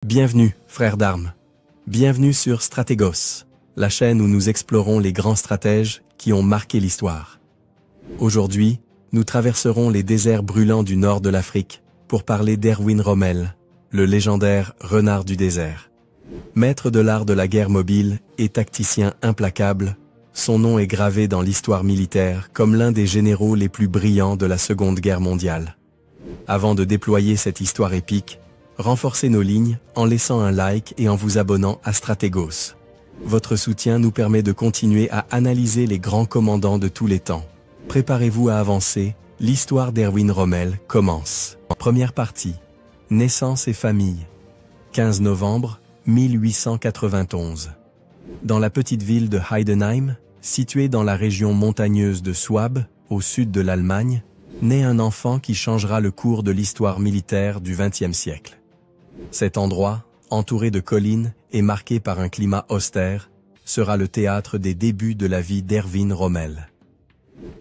Bienvenue, frères d'armes. Bienvenue sur Stratégos, la chaîne où nous explorons les grands stratèges qui ont marqué l'histoire. Aujourd'hui, nous traverserons les déserts brûlants du nord de l'Afrique pour parler d'Erwin Rommel, le légendaire renard du désert. Maître de l'art de la guerre mobile et tacticien implacable, son nom est gravé dans l'histoire militaire comme l'un des généraux les plus brillants de la Seconde Guerre mondiale. Avant de déployer cette histoire épique, renforcez nos lignes en laissant un like et en vous abonnant à Stratégos. Votre soutien nous permet de continuer à analyser les grands commandants de tous les temps. Préparez-vous à avancer, l'histoire d'Erwin Rommel commence. Première partie. Naissance et famille. 15 novembre 1891. Dans la petite ville de Heidenheim, située dans la région montagneuse de Souabe, au sud de l'Allemagne, naît un enfant qui changera le cours de l'histoire militaire du XXe siècle. Cet endroit, entouré de collines et marqué par un climat austère, sera le théâtre des débuts de la vie d'Erwin Rommel.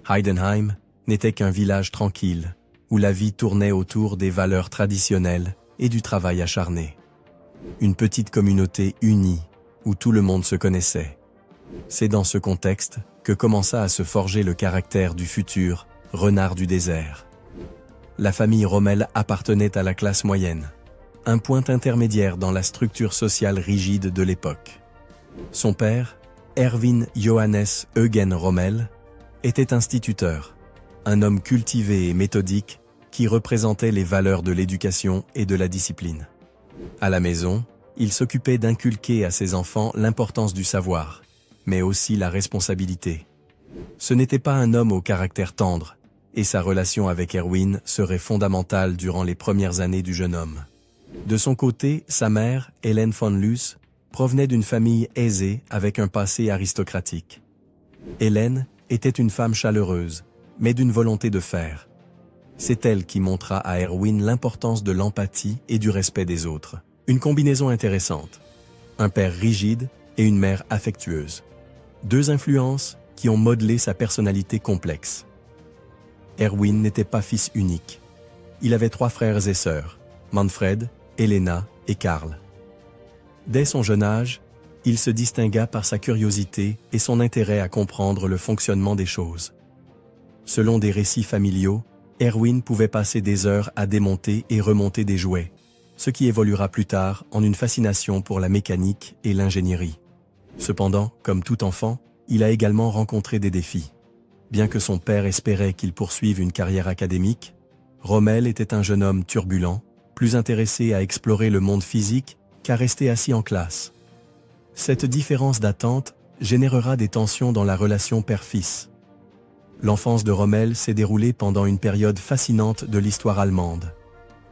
Heidenheim n'était qu'un village tranquille, où la vie tournait autour des valeurs traditionnelles et du travail acharné. Une petite communauté unie, où tout le monde se connaissait. C'est dans ce contexte que commença à se forger le caractère du futur renard du désert. La famille Rommel appartenait à la classe moyenne, un point intermédiaire dans la structure sociale rigide de l'époque. Son père, Erwin Johannes Eugen Rommel, était instituteur, un homme cultivé et méthodique qui représentait les valeurs de l'éducation et de la discipline. À la maison, il s'occupait d'inculquer à ses enfants l'importance du savoir, mais aussi la responsabilité. Ce n'était pas un homme au caractère tendre, et sa relation avec Erwin serait fondamentale durant les premières années du jeune homme. De son côté, sa mère, Hélène von Luce, provenait d'une famille aisée avec un passé aristocratique. Hélène était une femme chaleureuse, mais d'une volonté de fer. C'est elle qui montra à Erwin l'importance de l'empathie et du respect des autres. Une combinaison intéressante. Un père rigide et une mère affectueuse. Deux influences qui ont modelé sa personnalité complexe. Erwin n'était pas fils unique. Il avait 3 frères et sœurs, Manfred, Helena et Karl. Dès son jeune âge, il se distingua par sa curiosité et son intérêt à comprendre le fonctionnement des choses. Selon des récits familiaux, Erwin pouvait passer des heures à démonter et remonter des jouets, ce qui évoluera plus tard en une fascination pour la mécanique et l'ingénierie. Cependant, comme tout enfant, il a également rencontré des défis. Bien que son père espérait qu'il poursuive une carrière académique, Rommel était un jeune homme turbulent, plus intéressé à explorer le monde physique qu'à rester assis en classe. Cette différence d'attente générera des tensions dans la relation père-fils. L'enfance de Rommel s'est déroulée pendant une période fascinante de l'histoire allemande.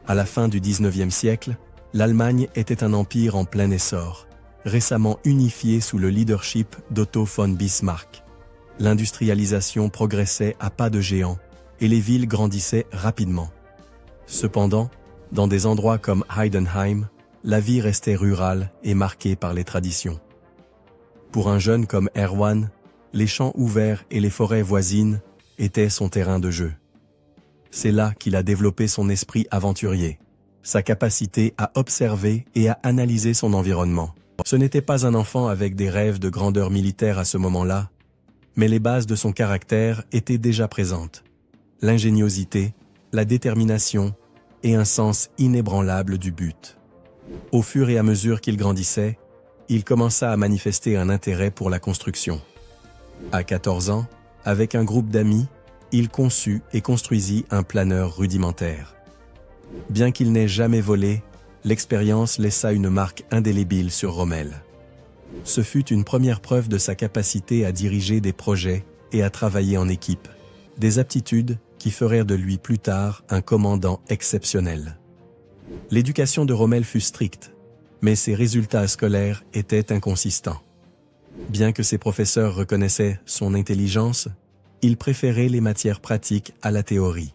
À la fin du XIXe siècle, l'Allemagne était un empire en plein essor, récemment unifié sous le leadership d'Otto von Bismarck. L'industrialisation progressait à pas de géant et les villes grandissaient rapidement. Cependant, dans des endroits comme Heidenheim, la vie restait rurale et marquée par les traditions. Pour un jeune comme Erwin, les champs ouverts et les forêts voisines étaient son terrain de jeu. C'est là qu'il a développé son esprit aventurier, sa capacité à observer et à analyser son environnement. Ce n'était pas un enfant avec des rêves de grandeur militaire à ce moment-là, mais les bases de son caractère étaient déjà présentes. L'ingéniosité, la détermination et un sens inébranlable du but. Au fur et à mesure qu'il grandissait, il commença à manifester un intérêt pour la construction. À 14 ans, avec un groupe d'amis, il conçut et construisit un planeur rudimentaire. Bien qu'il n'ait jamais volé, l'expérience laissa une marque indélébile sur Rommel. Ce fut une première preuve de sa capacité à diriger des projets et à travailler en équipe, des aptitudes qui feraient de lui plus tard un commandant exceptionnel. L'éducation de Rommel fut stricte, mais ses résultats scolaires étaient inconsistants. Bien que ses professeurs reconnaissaient son intelligence, il préférait les matières pratiques à la théorie.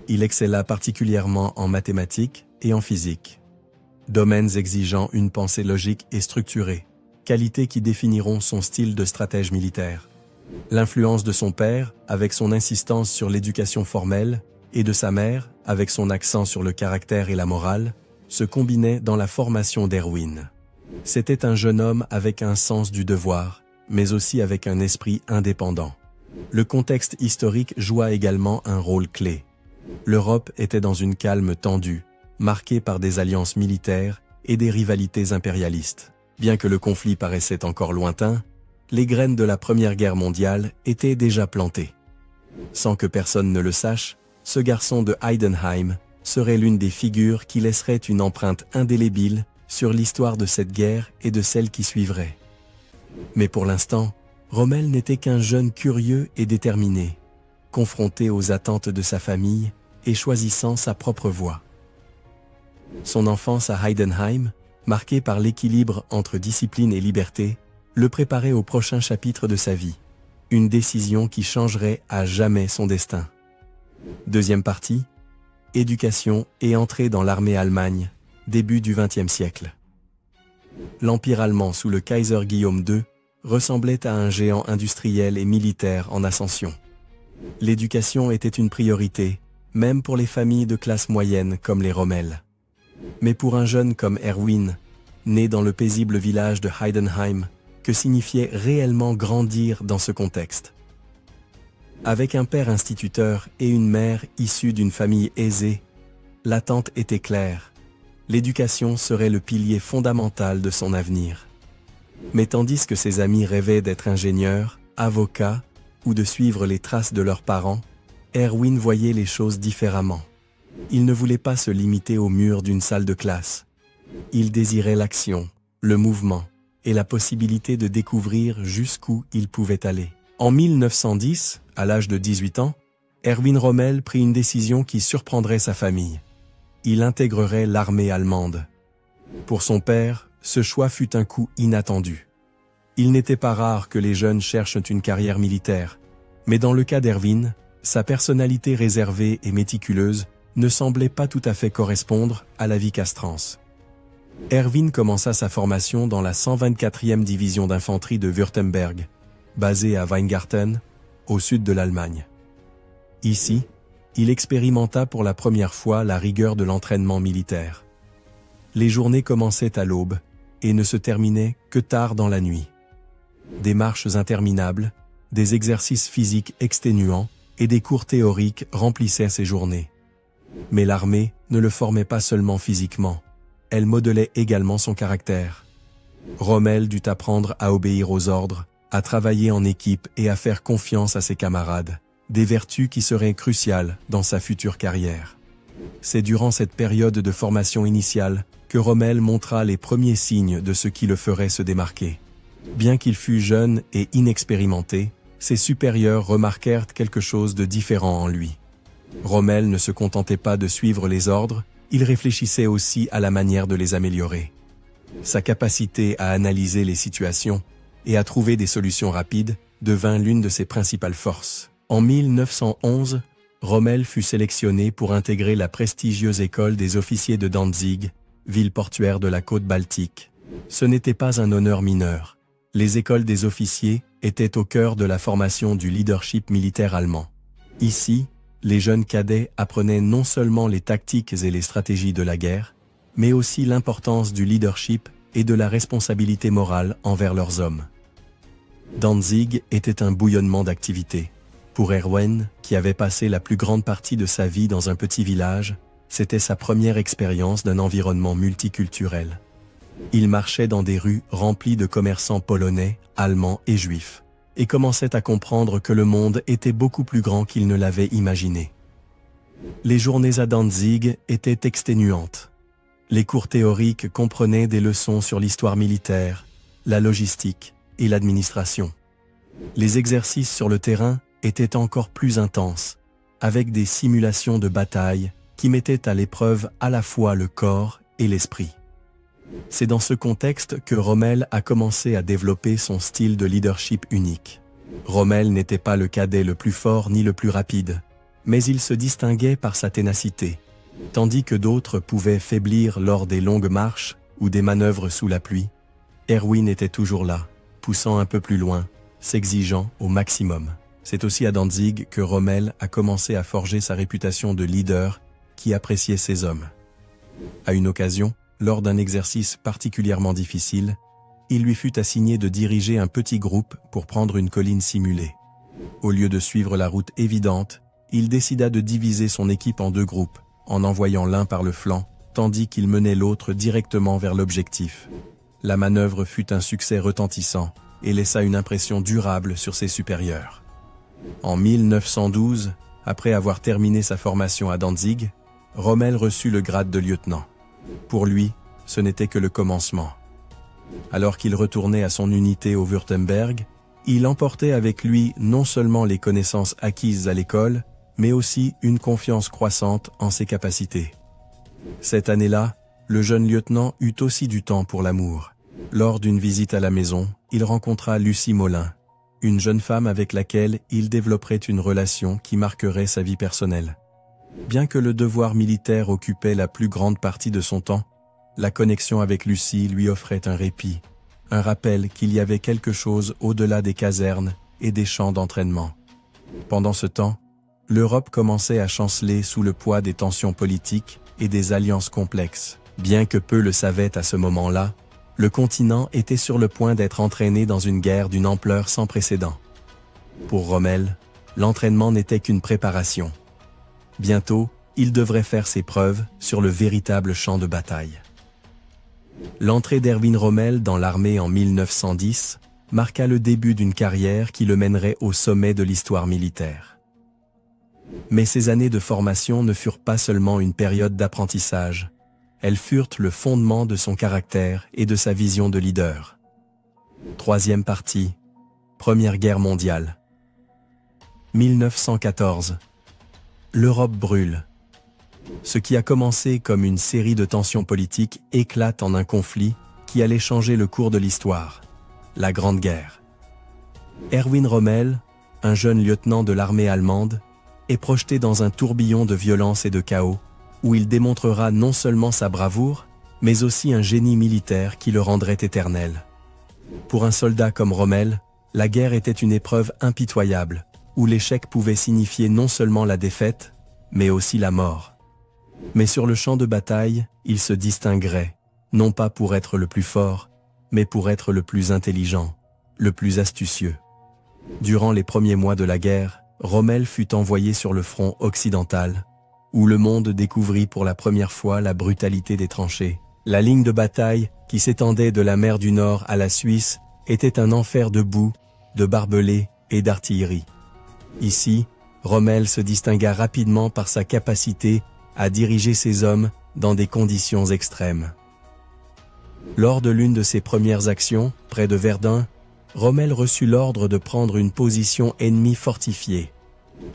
Il excella particulièrement en mathématiques et en physique, domaines exigeant une pensée logique et structurée, qualités qui définiront son style de stratège militaire. L'influence de son père, avec son insistance sur l'éducation formelle, et de sa mère, avec son accent sur le caractère et la morale, se combinaient dans la formation d'Erwin. C'était un jeune homme avec un sens du devoir, mais aussi avec un esprit indépendant. Le contexte historique joua également un rôle clé. L'Europe était dans une calme tendue, marquée par des alliances militaires et des rivalités impérialistes. Bien que le conflit paraissait encore lointain, les graines de la Première Guerre mondiale étaient déjà plantées. Sans que personne ne le sache, ce garçon de Heidenheim serait l'une des figures qui laisserait une empreinte indélébile sur l'histoire de cette guerre et de celle qui suivrait. Mais pour l'instant, Rommel n'était qu'un jeune curieux et déterminé, confronté aux attentes de sa famille et choisissant sa propre voie. Son enfance à Heidenheim, marquée par l'équilibre entre discipline et liberté, le préparait au prochain chapitre de sa vie, une décision qui changerait à jamais son destin. Deuxième partie, éducation et entrée dans l'armée Allemagne, début du XXe siècle. L'Empire allemand sous le Kaiser Guillaume II ressemblait à un géant industriel et militaire en ascension. L'éducation était une priorité, même pour les familles de classe moyenne comme les Rommel. Mais pour un jeune comme Erwin, né dans le paisible village de Heidenheim, que signifiait réellement grandir dans ce contexte? Avec un père instituteur et une mère issue d'une famille aisée, l'attente était claire. L'éducation serait le pilier fondamental de son avenir. Mais tandis que ses amis rêvaient d'être ingénieurs, avocats ou de suivre les traces de leurs parents, Erwin voyait les choses différemment. Il ne voulait pas se limiter aux murs d'une salle de classe. Il désirait l'action, le mouvement et la possibilité de découvrir jusqu'où il pouvait aller. En 1910, à l'âge de 18 ans, Erwin Rommel prit une décision qui surprendrait sa famille. Il intégrerait l'armée allemande. Pour son père, ce choix fut un coup inattendu. Il n'était pas rare que les jeunes cherchent une carrière militaire, mais dans le cas d'Erwin, sa personnalité réservée et méticuleuse ne semblait pas tout à fait correspondre à la vie castrance. Erwin commença sa formation dans la 124e division d'infanterie de Württemberg, basée à Weingarten, au sud de l'Allemagne. Ici, il expérimenta pour la première fois la rigueur de l'entraînement militaire. Les journées commençaient à l'aube et ne se terminaient que tard dans la nuit. Des marches interminables, des exercices physiques exténuants et des cours théoriques remplissaient ces journées. Mais l'armée ne le formait pas seulement physiquement, elle modelait également son caractère. Rommel dut apprendre à obéir aux ordres, à travailler en équipe et à faire confiance à ses camarades, des vertus qui seraient cruciales dans sa future carrière. C'est durant cette période de formation initiale que Rommel montra les premiers signes de ce qui le ferait se démarquer. Bien qu'il fût jeune et inexpérimenté, ses supérieurs remarquèrent quelque chose de différent en lui. Rommel ne se contentait pas de suivre les ordres, il réfléchissait aussi à la manière de les améliorer. Sa capacité à analyser les situations et à trouver des solutions rapides devint l'une de ses principales forces. En 1911, Rommel fut sélectionné pour intégrer la prestigieuse école des officiers de Danzig, ville portuaire de la côte Baltique. Ce n'était pas un honneur mineur. Les écoles des officiers étaient au cœur de la formation du leadership militaire allemand. Ici, les jeunes cadets apprenaient non seulement les tactiques et les stratégies de la guerre, mais aussi l'importance du leadership et de la responsabilité morale envers leurs hommes. Danzig était un bouillonnement d'activités. Pour Erwin, qui avait passé la plus grande partie de sa vie dans un petit village, c'était sa première expérience d'un environnement multiculturel. Il marchait dans des rues remplies de commerçants polonais, allemands et juifs, et commençait à comprendre que le monde était beaucoup plus grand qu'il ne l'avait imaginé. Les journées à Danzig étaient exténuantes. Les cours théoriques comprenaient des leçons sur l'histoire militaire, la logistique et l'administration. Les exercices sur le terrain étaient encore plus intenses, avec des simulations de bataille qui mettaient à l'épreuve à la fois le corps et l'esprit. C'est dans ce contexte que Rommel a commencé à développer son style de leadership unique. Rommel n'était pas le cadet le plus fort ni le plus rapide, mais il se distinguait par sa ténacité. Tandis que d'autres pouvaient faiblir lors des longues marches ou des manœuvres sous la pluie, Erwin était toujours là, poussant un peu plus loin, s'exigeant au maximum. C'est aussi à Danzig que Rommel a commencé à forger sa réputation de leader qui appréciait ses hommes. À une occasion, lors d'un exercice particulièrement difficile, il lui fut assigné de diriger un petit groupe pour prendre une colline simulée. Au lieu de suivre la route évidente, il décida de diviser son équipe en 2 groupes, en envoyant l'un par le flanc, tandis qu'il menait l'autre directement vers l'objectif. La manœuvre fut un succès retentissant et laissa une impression durable sur ses supérieurs. En 1912, après avoir terminé sa formation à Danzig, Rommel reçut le grade de lieutenant. Pour lui, ce n'était que le commencement. Alors qu'il retournait à son unité au Württemberg, il emportait avec lui non seulement les connaissances acquises à l'école, mais aussi une confiance croissante en ses capacités. Cette année-là, le jeune lieutenant eut aussi du temps pour l'amour. Lors d'une visite à la maison, il rencontra Lucie Molin, une jeune femme avec laquelle il développerait une relation qui marquerait sa vie personnelle. Bien que le devoir militaire occupait la plus grande partie de son temps, la connexion avec Lucie lui offrait un répit, un rappel qu'il y avait quelque chose au-delà des casernes et des champs d'entraînement. Pendant ce temps, l'Europe commençait à chanceler sous le poids des tensions politiques et des alliances complexes. Bien que peu le savaient à ce moment-là, le continent était sur le point d'être entraîné dans une guerre d'une ampleur sans précédent. Pour Rommel, l'entraînement n'était qu'une préparation. Bientôt, il devrait faire ses preuves sur le véritable champ de bataille. L'entrée d'Erwin Rommel dans l'armée en 1910 marqua le début d'une carrière qui le mènerait au sommet de l'histoire militaire. Mais ces années de formation ne furent pas seulement une période d'apprentissage, elles furent le fondement de son caractère et de sa vision de leader. Troisième partie, Première Guerre mondiale. 1914. L'Europe brûle. Ce qui a commencé comme une série de tensions politiques éclate en un conflit qui allait changer le cours de l'histoire, la Grande Guerre. Erwin Rommel, un jeune lieutenant de l'armée allemande, est projeté dans un tourbillon de violence et de chaos, où il démontrera non seulement sa bravoure, mais aussi un génie militaire qui le rendrait éternel. Pour un soldat comme Rommel, la guerre était une épreuve impitoyable, où l'échec pouvait signifier non seulement la défaite, mais aussi la mort. Mais sur le champ de bataille, il se distinguerait, non pas pour être le plus fort, mais pour être le plus intelligent, le plus astucieux. Durant les premiers mois de la guerre, Rommel fut envoyé sur le front occidental, où le monde découvrit pour la première fois la brutalité des tranchées. La ligne de bataille, qui s'étendait de la mer du Nord à la Suisse, était un enfer de boue, de barbelés et d'artillerie. Ici, Rommel se distingua rapidement par sa capacité à diriger ses hommes dans des conditions extrêmes. Lors de l'une de ses premières actions, près de Verdun, Rommel reçut l'ordre de prendre une position ennemie fortifiée.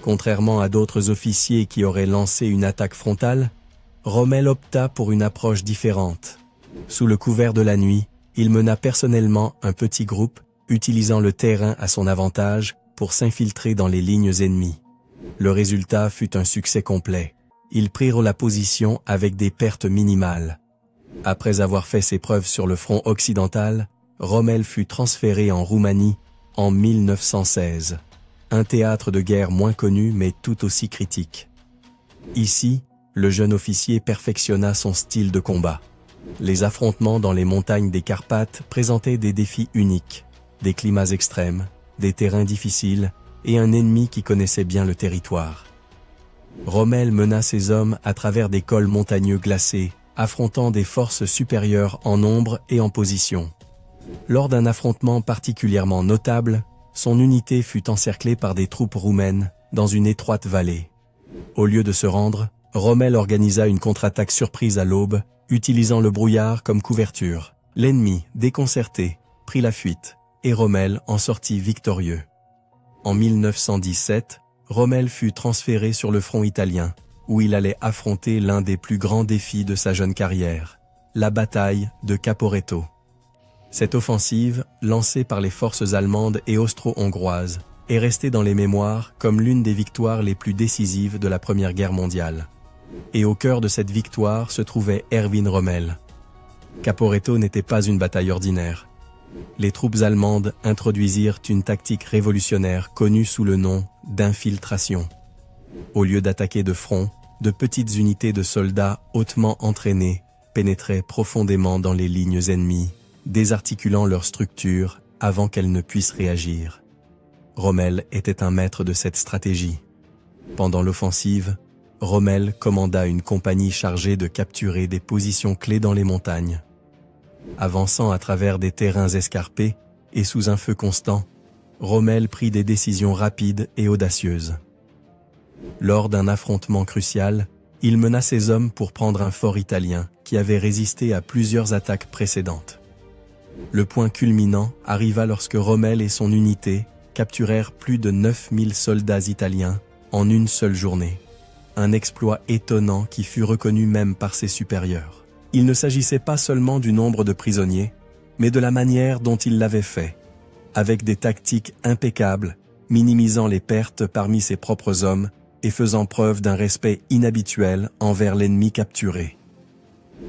Contrairement à d'autres officiers qui auraient lancé une attaque frontale, Rommel opta pour une approche différente. Sous le couvert de la nuit, il mena personnellement un petit groupe, utilisant le terrain à son avantage pour s'infiltrer dans les lignes ennemies. Le résultat fut un succès complet. Ils prirent la position avec des pertes minimales. Après avoir fait ses preuves sur le front occidental, Rommel fut transféré en Roumanie en 1916. Un théâtre de guerre moins connu mais tout aussi critique. Ici, le jeune officier perfectionna son style de combat. Les affrontements dans les montagnes des Carpates présentaient des défis uniques, des climats extrêmes, des terrains difficiles et un ennemi qui connaissait bien le territoire. Rommel mena ses hommes à travers des cols montagneux glacés, affrontant des forces supérieures en nombre et en position. Lors d'un affrontement particulièrement notable, son unité fut encerclée par des troupes roumaines dans une étroite vallée. Au lieu de se rendre, Rommel organisa une contre-attaque surprise à l'aube, utilisant le brouillard comme couverture. L'ennemi, déconcerté, prit la fuite, et Rommel en sortit victorieux. En 1917, Rommel fut transféré sur le front italien, où il allait affronter l'un des plus grands défis de sa jeune carrière, la bataille de Caporetto. Cette offensive, lancée par les forces allemandes et austro-hongroises, est restée dans les mémoires comme l'une des victoires les plus décisives de la Première Guerre mondiale. Et au cœur de cette victoire se trouvait Erwin Rommel. Caporetto n'était pas une bataille ordinaire. Les troupes allemandes introduisirent une tactique révolutionnaire connue sous le nom d'infiltration. Au lieu d'attaquer de front, de petites unités de soldats hautement entraînés pénétraient profondément dans les lignes ennemies, désarticulant leur structure avant qu'elles ne puissent réagir. Rommel était un maître de cette stratégie. Pendant l'offensive, Rommel commanda une compagnie chargée de capturer des positions clés dans les montagnes. Avançant à travers des terrains escarpés et sous un feu constant, Rommel prit des décisions rapides et audacieuses. Lors d'un affrontement crucial, il mena ses hommes pour prendre un fort italien qui avait résisté à plusieurs attaques précédentes. Le point culminant arriva lorsque Rommel et son unité capturèrent plus de 9000 soldats italiens en une seule journée. Un exploit étonnant qui fut reconnu même par ses supérieurs. Il ne s'agissait pas seulement du nombre de prisonniers, mais de la manière dont il l'avait fait, avec des tactiques impeccables, minimisant les pertes parmi ses propres hommes et faisant preuve d'un respect inhabituel envers l'ennemi capturé.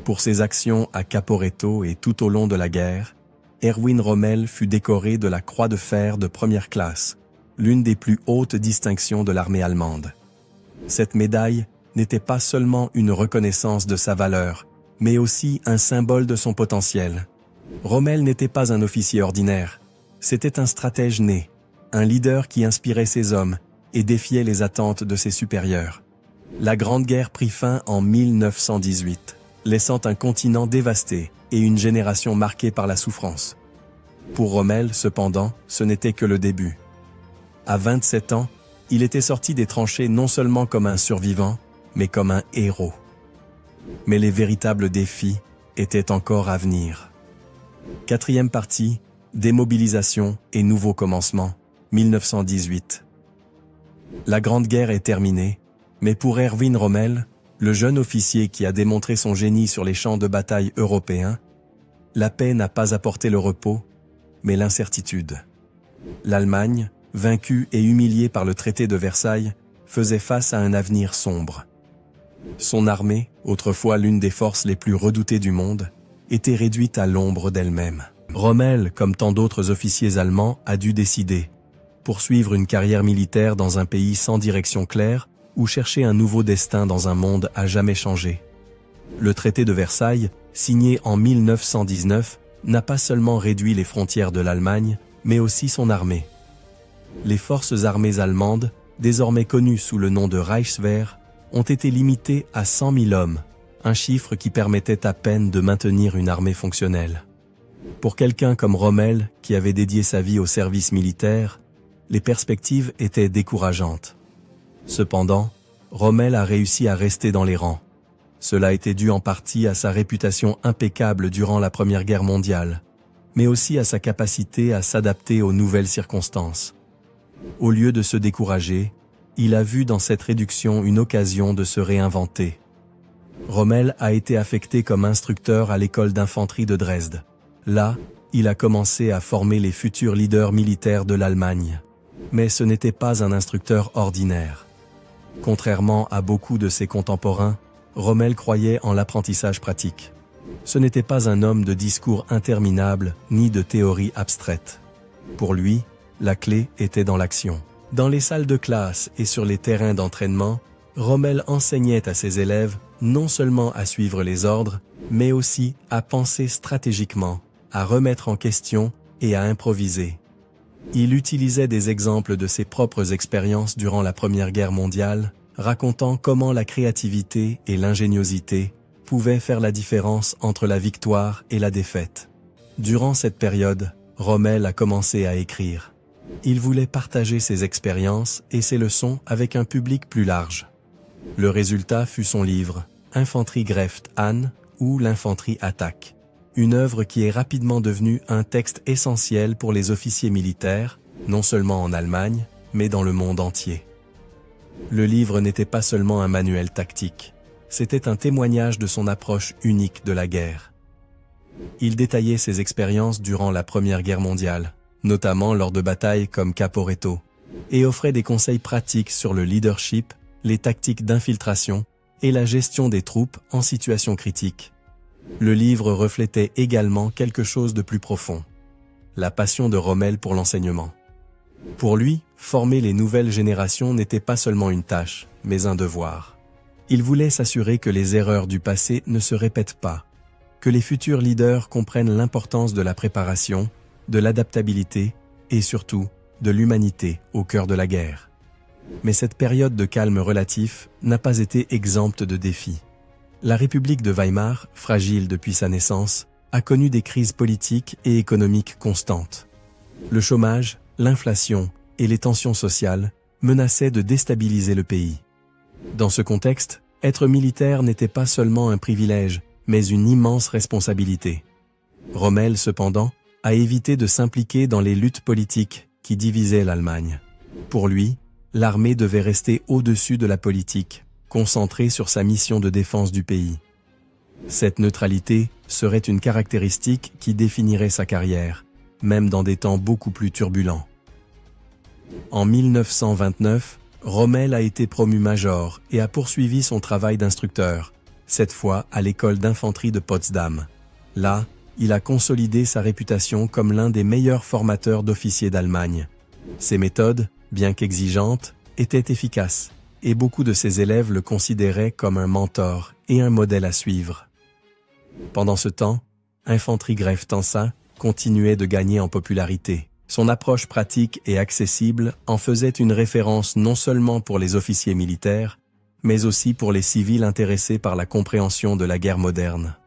Pour ses actions à Caporetto et tout au long de la guerre, Erwin Rommel fut décoré de la Croix de fer de première classe, l'une des plus hautes distinctions de l'armée allemande. Cette médaille n'était pas seulement une reconnaissance de sa valeur, mais aussi un symbole de son potentiel. Rommel n'était pas un officier ordinaire, c'était un stratège né, un leader qui inspirait ses hommes et défiait les attentes de ses supérieurs. La Grande Guerre prit fin en 1918, laissant un continent dévasté et une génération marquée par la souffrance. Pour Rommel, cependant, ce n'était que le début. À 27 ans, il était sorti des tranchées non seulement comme un survivant, mais comme un héros. Mais les véritables défis étaient encore à venir. Quatrième partie, démobilisation et nouveau commencement, 1918. La Grande Guerre est terminée, mais pour Erwin Rommel, le jeune officier qui a démontré son génie sur les champs de bataille européens, la paix n'a pas apporté le repos, mais l'incertitude. L'Allemagne, vaincue et humiliée par le traité de Versailles, faisait face à un avenir sombre. Son armée, autrefois l'une des forces les plus redoutées du monde, était réduite à l'ombre d'elle-même. Rommel, comme tant d'autres officiers allemands, a dû décider: poursuivre une carrière militaire dans un pays sans direction claire ou chercher un nouveau destin dans un monde à jamais changé. Le traité de Versailles, signé en 1919, n'a pas seulement réduit les frontières de l'Allemagne, mais aussi son armée. Les forces armées allemandes, désormais connues sous le nom de Reichswehr, ont été limitées à 100 000 hommes, un chiffre qui permettait à peine de maintenir une armée fonctionnelle. Pour quelqu'un comme Rommel, qui avait dédié sa vie au service militaire, les perspectives étaient décourageantes. Cependant, Rommel a réussi à rester dans les rangs. Cela était dû en partie à sa réputation impeccable durant la Première Guerre mondiale, mais aussi à sa capacité à s'adapter aux nouvelles circonstances. Au lieu de se décourager, il a vu dans cette réduction une occasion de se réinventer. Rommel a été affecté comme instructeur à l'école d'infanterie de Dresde. Là, il a commencé à former les futurs leaders militaires de l'Allemagne. Mais ce n'était pas un instructeur ordinaire. Contrairement à beaucoup de ses contemporains, Rommel croyait en l'apprentissage pratique. Ce n'était pas un homme de discours interminables ni de théories abstraites. Pour lui, la clé était dans l'action. Dans les salles de classe et sur les terrains d'entraînement, Rommel enseignait à ses élèves non seulement à suivre les ordres, mais aussi à penser stratégiquement, à remettre en question et à improviser. Il utilisait des exemples de ses propres expériences durant la Première Guerre mondiale, racontant comment la créativité et l'ingéniosité pouvaient faire la différence entre la victoire et la défaite. Durant cette période, Rommel a commencé à écrire. Il voulait partager ses expériences et ses leçons avec un public plus large. Le résultat fut son livre « Infanterie greift an » ou « L'infanterie attaque », une œuvre qui est rapidement devenue un texte essentiel pour les officiers militaires, non seulement en Allemagne, mais dans le monde entier. Le livre n'était pas seulement un manuel tactique, c'était un témoignage de son approche unique de la guerre. Il détaillait ses expériences durant la Première Guerre mondiale, notamment lors de batailles comme Caporetto, et offrait des conseils pratiques sur le leadership, les tactiques d'infiltration et la gestion des troupes en situation critique. Le livre reflétait également quelque chose de plus profond: la passion de Rommel pour l'enseignement. Pour lui, former les nouvelles générations n'était pas seulement une tâche, mais un devoir. Il voulait s'assurer que les erreurs du passé ne se répètent pas, que les futurs leaders comprennent l'importance de la préparation, de l'adaptabilité et surtout de l'humanité au cœur de la guerre. Mais cette période de calme relatif n'a pas été exempte de défis. La République de Weimar, fragile depuis sa naissance, a connu des crises politiques et économiques constantes. Le chômage, l'inflation et les tensions sociales menaçaient de déstabiliser le pays. Dans ce contexte, être militaire n'était pas seulement un privilège, mais une immense responsabilité. Rommel, cependant, a évité de s'impliquer dans les luttes politiques qui divisaient l'Allemagne. Pour lui, l'armée devait rester au-dessus de la politique, concentrée sur sa mission de défense du pays. Cette neutralité serait une caractéristique qui définirait sa carrière, même dans des temps beaucoup plus turbulents. En 1929, Rommel a été promu major et a poursuivi son travail d'instructeur, cette fois à l'école d'infanterie de Potsdam. Là, il a consolidé sa réputation comme l'un des meilleurs formateurs d'officiers d'Allemagne. Ses méthodes, bien qu'exigeantes, étaient efficaces, et beaucoup de ses élèves le considéraient comme un mentor et un modèle à suivre. Pendant ce temps, Infanterie-Greiftansa continuait de gagner en popularité. Son approche pratique et accessible en faisait une référence non seulement pour les officiers militaires, mais aussi pour les civils intéressés par la compréhension de la guerre moderne.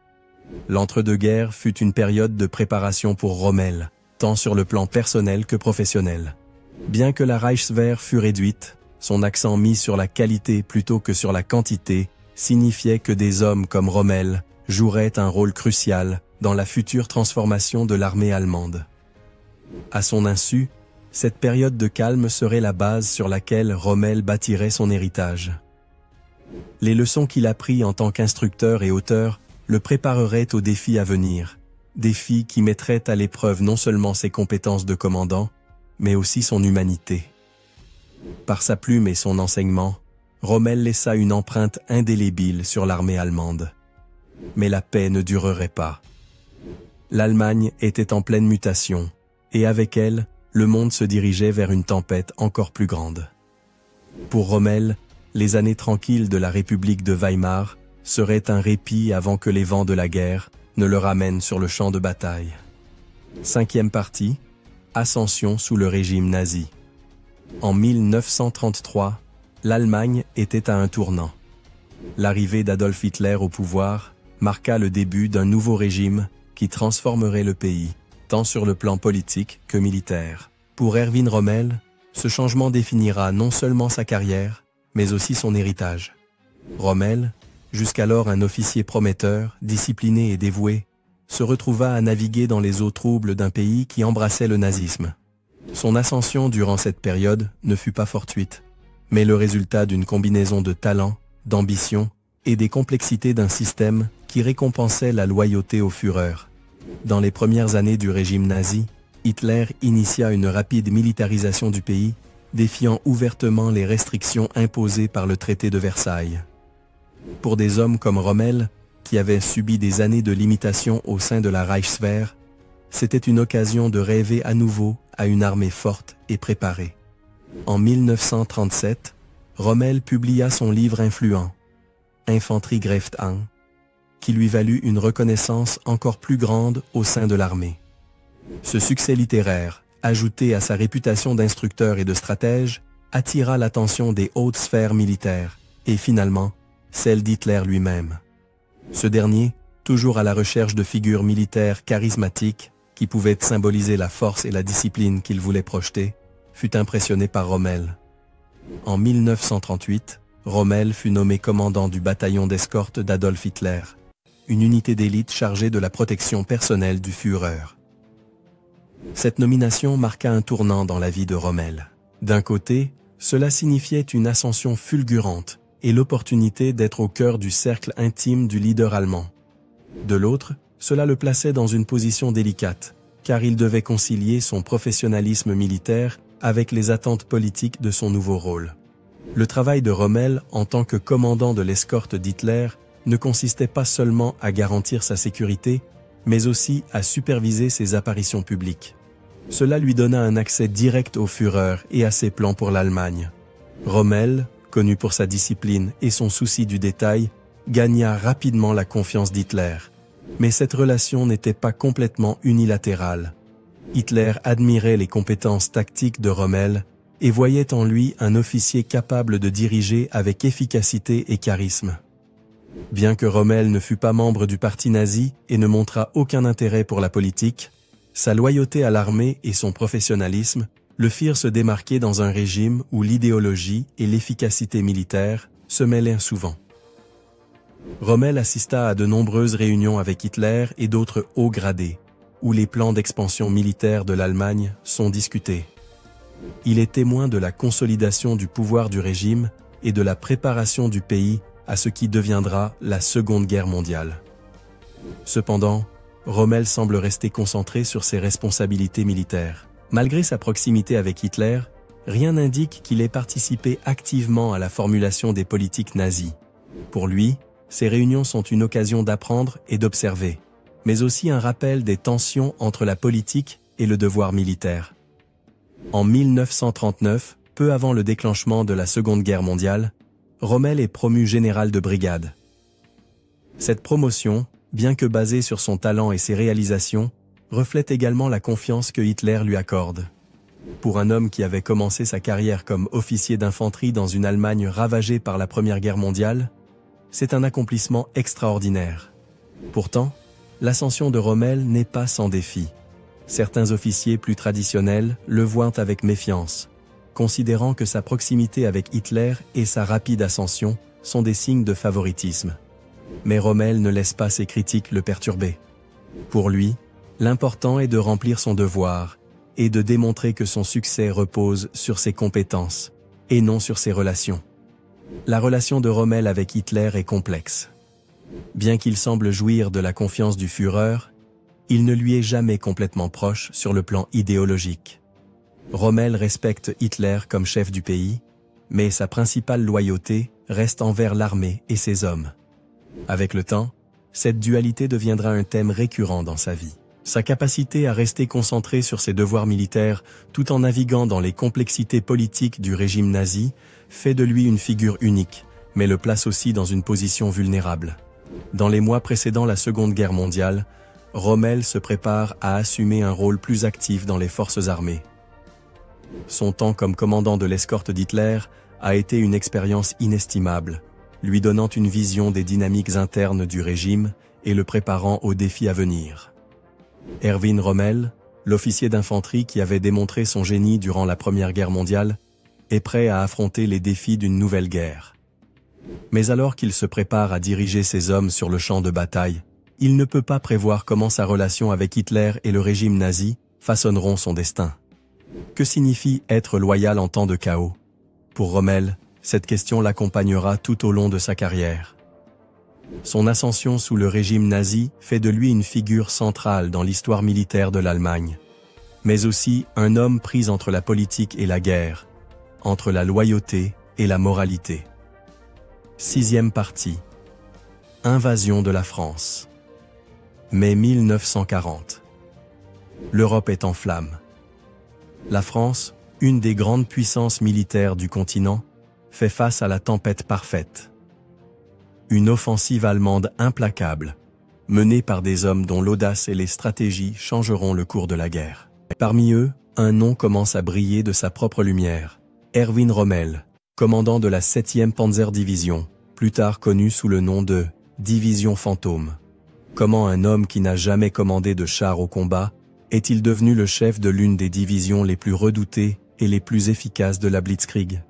L'entre-deux-guerres fut une période de préparation pour Rommel, tant sur le plan personnel que professionnel. Bien que la Reichswehr fût réduite, son accent mis sur la qualité plutôt que sur la quantité signifiait que des hommes comme Rommel joueraient un rôle crucial dans la future transformation de l'armée allemande. À son insu, cette période de calme serait la base sur laquelle Rommel bâtirait son héritage. Les leçons qu'il a prises en tant qu'instructeur et auteur le prépareraient aux défis à venir, défis qui mettraient à l'épreuve non seulement ses compétences de commandant, mais aussi son humanité. Par sa plume et son enseignement, Rommel laissa une empreinte indélébile sur l'armée allemande. Mais la paix ne durerait pas. L'Allemagne était en pleine mutation, et avec elle, le monde se dirigeait vers une tempête encore plus grande. Pour Rommel, les années tranquilles de la République de Weimar seraient un répit avant que les vents de la guerre ne le ramènent sur le champ de bataille. 5e partie, ascension sous le régime nazi. En 1933, l'Allemagne était à un tournant. L'arrivée d'Adolf Hitler au pouvoir marqua le début d'un nouveau régime qui transformerait le pays, tant sur le plan politique que militaire. Pour Erwin Rommel, ce changement définira non seulement sa carrière, mais aussi son héritage. Rommel, jusqu'alors un officier prometteur, discipliné et dévoué, se retrouva à naviguer dans les eaux troubles d'un pays qui embrassait le nazisme. Son ascension durant cette période ne fut pas fortuite, mais le résultat d'une combinaison de talent, d'ambition et des complexités d'un système qui récompensait la loyauté au Führer. Dans les premières années du régime nazi, Hitler initia une rapide militarisation du pays, défiant ouvertement les restrictions imposées par le traité de Versailles. Pour des hommes comme Rommel, qui avaient subi des années de limitation au sein de la Reichswehr, c'était une occasion de rêver à nouveau à une armée forte et préparée. En 1937, Rommel publia son livre influent, Infanterie-Greiftansa, qui lui valut une reconnaissance encore plus grande au sein de l'armée. Ce succès littéraire, ajouté à sa réputation d'instructeur et de stratège, attira l'attention des hautes sphères militaires, et finalement, celle d'Hitler lui-même. Ce dernier, toujours à la recherche de figures militaires charismatiques qui pouvaient symboliser la force et la discipline qu'il voulait projeter, fut impressionné par Rommel. En 1938, Rommel fut nommé commandant du bataillon d'escorte d'Adolf Hitler, une unité d'élite chargée de la protection personnelle du Führer. Cette nomination marqua un tournant dans la vie de Rommel. D'un côté, cela signifiait une ascension fulgurante et l'opportunité d'être au cœur du cercle intime du leader allemand. De l'autre, cela le plaçait dans une position délicate, car il devait concilier son professionnalisme militaire avec les attentes politiques de son nouveau rôle. Le travail de Rommel en tant que commandant de l'escorte d'Hitler ne consistait pas seulement à garantir sa sécurité, mais aussi à superviser ses apparitions publiques. Cela lui donna un accès direct au Führer et à ses plans pour l'Allemagne. Rommel, connu pour sa discipline et son souci du détail, gagna rapidement la confiance d'Hitler. Mais cette relation n'était pas complètement unilatérale. Hitler admirait les compétences tactiques de Rommel et voyait en lui un officier capable de diriger avec efficacité et charisme. Bien que Rommel ne fût pas membre du parti nazi et ne montrât aucun intérêt pour la politique, sa loyauté à l'armée et son professionnalisme le firent se démarquer dans un régime où l'idéologie et l'efficacité militaire se mêlaient souvent. Rommel assista à de nombreuses réunions avec Hitler et d'autres hauts gradés, où les plans d'expansion militaire de l'Allemagne sont discutés. Il est témoin de la consolidation du pouvoir du régime et de la préparation du pays à ce qui deviendra la Seconde Guerre mondiale. Cependant, Rommel semble rester concentré sur ses responsabilités militaires. Malgré sa proximité avec Hitler, rien n'indique qu'il ait participé activement à la formulation des politiques nazies. Pour lui, ces réunions sont une occasion d'apprendre et d'observer, mais aussi un rappel des tensions entre la politique et le devoir militaire. En 1939, peu avant le déclenchement de la Seconde Guerre mondiale, Rommel est promu général de brigade. Cette promotion, bien que basée sur son talent et ses réalisations, reflète également la confiance que Hitler lui accorde. Pour un homme qui avait commencé sa carrière comme officier d'infanterie dans une Allemagne ravagée par la Première Guerre mondiale, c'est un accomplissement extraordinaire. Pourtant, l'ascension de Rommel n'est pas sans défi. Certains officiers plus traditionnels le voient avec méfiance, considérant que sa proximité avec Hitler et sa rapide ascension sont des signes de favoritisme. Mais Rommel ne laisse pas ses critiques le perturber. Pour lui, l'important est de remplir son devoir et de démontrer que son succès repose sur ses compétences et non sur ses relations. La relation de Rommel avec Hitler est complexe. Bien qu'il semble jouir de la confiance du Führer, il ne lui est jamais complètement proche sur le plan idéologique. Rommel respecte Hitler comme chef du pays, mais sa principale loyauté reste envers l'armée et ses hommes. Avec le temps, cette dualité deviendra un thème récurrent dans sa vie. Sa capacité à rester concentré sur ses devoirs militaires tout en naviguant dans les complexités politiques du régime nazi fait de lui une figure unique, mais le place aussi dans une position vulnérable. Dans les mois précédant la Seconde Guerre mondiale, Rommel se prépare à assumer un rôle plus actif dans les forces armées. Son temps comme commandant de l'escorte d'Hitler a été une expérience inestimable, lui donnant une vision des dynamiques internes du régime et le préparant aux défis à venir. Erwin Rommel, l'officier d'infanterie qui avait démontré son génie durant la Première Guerre mondiale, est prêt à affronter les défis d'une nouvelle guerre. Mais alors qu'il se prépare à diriger ses hommes sur le champ de bataille, il ne peut pas prévoir comment sa relation avec Hitler et le régime nazi façonneront son destin. Que signifie être loyal en temps de chaos? Pour Rommel, cette question l'accompagnera tout au long de sa carrière. Son ascension sous le régime nazi fait de lui une figure centrale dans l'histoire militaire de l'Allemagne, mais aussi un homme pris entre la politique et la guerre, entre la loyauté et la moralité. 6e partie. Invasion de la France. Mai 1940. L'Europe est en flammes. La France, une des grandes puissances militaires du continent, fait face à la tempête parfaite. Une offensive allemande implacable, menée par des hommes dont l'audace et les stratégies changeront le cours de la guerre. Parmi eux, un nom commence à briller de sa propre lumière. Erwin Rommel, commandant de la 7e Panzerdivision, plus tard connue sous le nom de « Division Fantôme ». Comment un homme qui n'a jamais commandé de char au combat est-il devenu le chef de l'une des divisions les plus redoutées et les plus efficaces de la Blitzkrieg?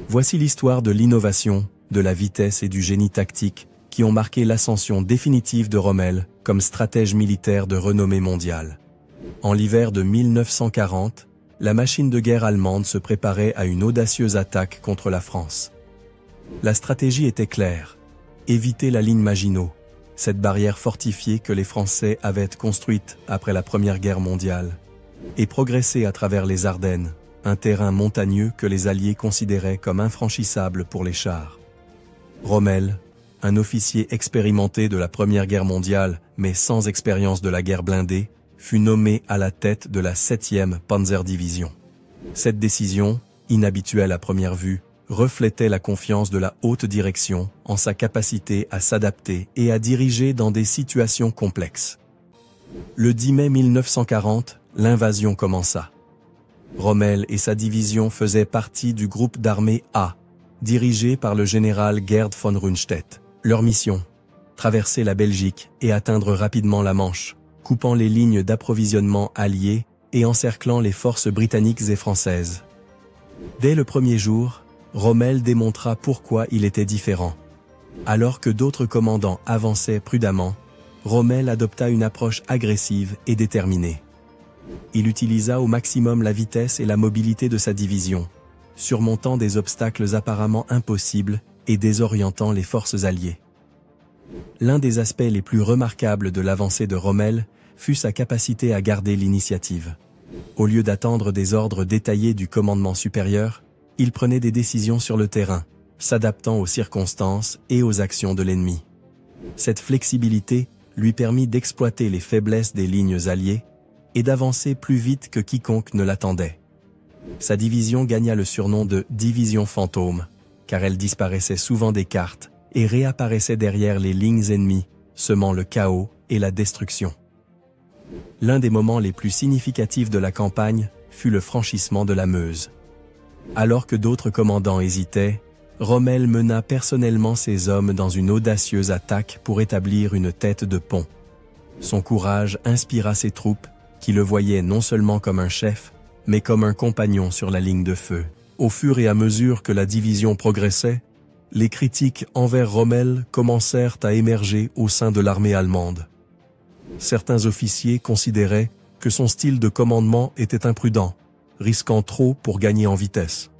Voici l'histoire de l'innovation, de la vitesse et du génie tactique qui ont marqué l'ascension définitive de Rommel comme stratège militaire de renommée mondiale. En l'hiver de 1940, la machine de guerre allemande se préparait à une audacieuse attaque contre la France. La stratégie était claire: éviter la ligne Maginot, cette barrière fortifiée que les Français avaient construite après la Première Guerre mondiale, et progresser à travers les Ardennes, un terrain montagneux que les Alliés considéraient comme infranchissable pour les chars. Rommel, un officier expérimenté de la Première Guerre mondiale mais sans expérience de la guerre blindée, fut nommé à la tête de la 7e Panzerdivision. Cette décision, inhabituelle à première vue, reflétait la confiance de la haute direction en sa capacité à s'adapter et à diriger dans des situations complexes. Le 10 mai 1940, l'invasion commença. Rommel et sa division faisaient partie du groupe d'armée A, dirigé par le général Gerd von Rundstedt. Leur mission, traverser la Belgique et atteindre rapidement la Manche, coupant les lignes d'approvisionnement alliées et encerclant les forces britanniques et françaises. Dès le premier jour, Rommel démontra pourquoi il était différent. Alors que d'autres commandants avançaient prudemment, Rommel adopta une approche agressive et déterminée. Il utilisa au maximum la vitesse et la mobilité de sa division, surmontant des obstacles apparemment impossibles et désorientant les forces alliées. L'un des aspects les plus remarquables de l'avancée de Rommel fut sa capacité à garder l'initiative. Au lieu d'attendre des ordres détaillés du commandement supérieur, il prenait des décisions sur le terrain, s'adaptant aux circonstances et aux actions de l'ennemi. Cette flexibilité lui permit d'exploiter les faiblesses des lignes alliées et d'avancer plus vite que quiconque ne l'attendait. Sa division gagna le surnom de « division fantôme », car elle disparaissait souvent des cartes et réapparaissait derrière les lignes ennemies, semant le chaos et la destruction. L'un des moments les plus significatifs de la campagne fut le franchissement de la Meuse. Alors que d'autres commandants hésitaient, Rommel mena personnellement ses hommes dans une audacieuse attaque pour établir une tête de pont. Son courage inspira ses troupes, qui le voyaient non seulement comme un chef, mais comme un compagnon sur la ligne de feu. Au fur et à mesure que la division progressait, les critiques envers Rommel commencèrent à émerger au sein de l'armée allemande. Certains officiers considéraient que son style de commandement était imprudent, risquant trop pour gagner en vitesse.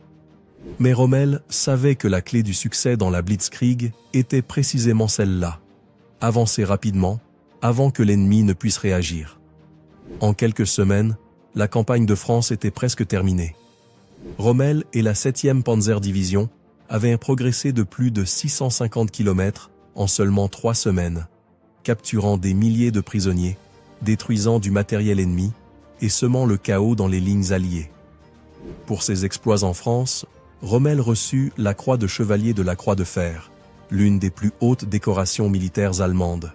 Mais Rommel savait que la clé du succès dans la Blitzkrieg était précisément celle-là: avancer rapidement, avant que l'ennemi ne puisse réagir. En quelques semaines, la campagne de France était presque terminée. Rommel et la 7e Panzer-Division avaient progressé de plus de 650 km en seulement 3 semaines, capturant des milliers de prisonniers, détruisant du matériel ennemi et semant le chaos dans les lignes alliées. Pour ses exploits en France, Rommel reçut la Croix de Chevalier de la Croix de Fer, l'une des plus hautes décorations militaires allemandes.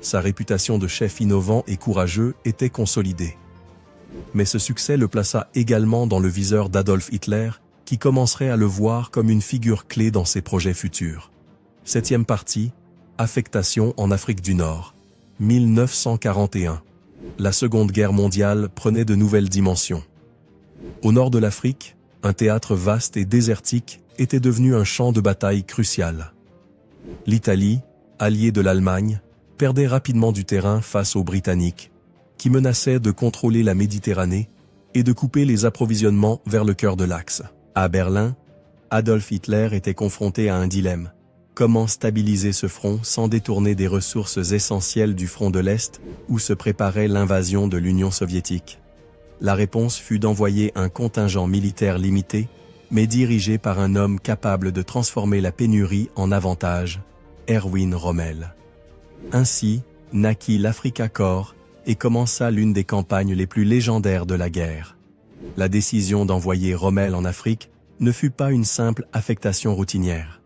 Sa réputation de chef innovant et courageux était consolidée. Mais ce succès le plaça également dans le viseur d'Adolf Hitler, qui commencerait à le voir comme une figure clé dans ses projets futurs. 7e partie, affectation en Afrique du Nord, 1941. La Seconde Guerre mondiale prenait de nouvelles dimensions. Au nord de l'Afrique, un théâtre vaste et désertique était devenu un champ de bataille crucial. L'Italie, alliée de l'Allemagne, perdait rapidement du terrain face aux Britanniques, qui menaçaient de contrôler la Méditerranée et de couper les approvisionnements vers le cœur de l'Axe. À Berlin, Adolf Hitler était confronté à un dilemme. Comment stabiliser ce front sans détourner des ressources essentielles du front de l'Est, où se préparait l'invasion de l'Union soviétique? La réponse fut d'envoyer un contingent militaire limité, mais dirigé par un homme capable de transformer la pénurie en avantage, Erwin Rommel. Ainsi, naquit l'Africa Corps et commença l'une des campagnes les plus légendaires de la guerre. La décision d'envoyer Rommel en Afrique ne fut pas une simple affectation routinière.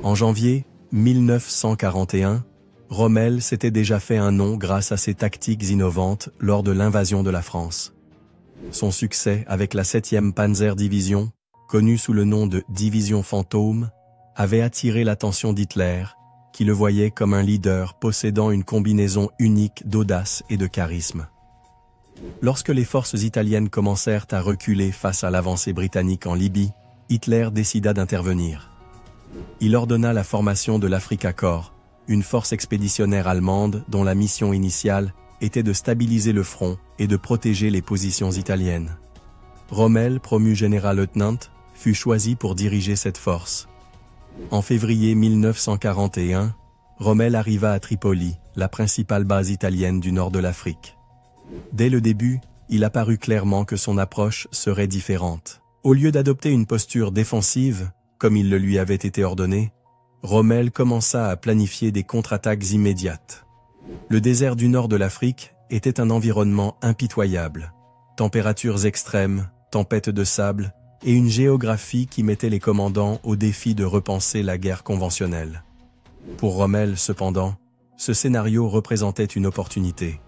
En janvier 1941, Rommel s'était déjà fait un nom grâce à ses tactiques innovantes lors de l'invasion de la France. Son succès avec la 7e Panzer-Division, connue sous le nom de Division Fantôme, avait attiré l'attention d'Hitler, qui le voyait comme un leader possédant une combinaison unique d'audace et de charisme. Lorsque les forces italiennes commencèrent à reculer face à l'avancée britannique en Libye, Hitler décida d'intervenir. Il ordonna la formation de l'Africa Corps, une force expéditionnaire allemande dont la mission initiale était de stabiliser le front et de protéger les positions italiennes. Rommel, promu général-lieutenant, fut choisi pour diriger cette force. En février 1941, Rommel arriva à Tripoli, la principale base italienne du nord de l'Afrique. Dès le début, il apparut clairement que son approche serait différente. Au lieu d'adopter une posture défensive, comme il le lui avait été ordonné, Rommel commença à planifier des contre-attaques immédiates. Le désert du nord de l'Afrique était un environnement impitoyable. Températures extrêmes, tempêtes de sable et une géographie qui mettait les commandants au défi de repenser la guerre conventionnelle. Pour Rommel, cependant, ce scénario représentait une opportunité.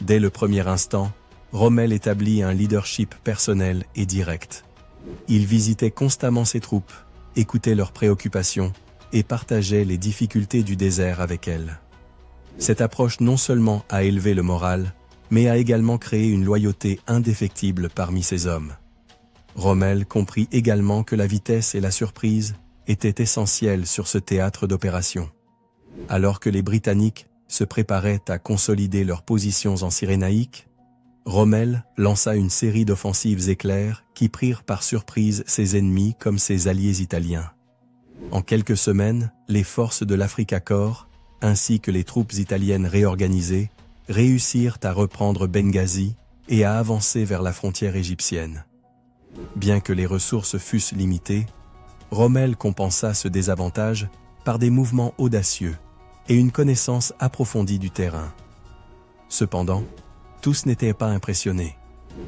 Dès le premier instant, Rommel établit un leadership personnel et direct. Il visitait constamment ses troupes, écoutait leurs préoccupations et partageait les difficultés du désert avec elles. Cette approche non seulement a élevé le moral, mais a également créé une loyauté indéfectible parmi ses hommes. Rommel comprit également que la vitesse et la surprise étaient essentielles sur ce théâtre d'opération. Alors que les Britanniques se préparaient à consolider leurs positions en Cyrénaïque, Rommel lança une série d'offensives éclairs qui prirent par surprise ses ennemis comme ses alliés italiens. En quelques semaines, les forces de l'Africa Corps, ainsi que les troupes italiennes réorganisées, réussirent à reprendre Benghazi et à avancer vers la frontière égyptienne. Bien que les ressources fussent limitées, Rommel compensa ce désavantage par des mouvements audacieux et une connaissance approfondie du terrain. Cependant, tous n'étaient pas impressionnés.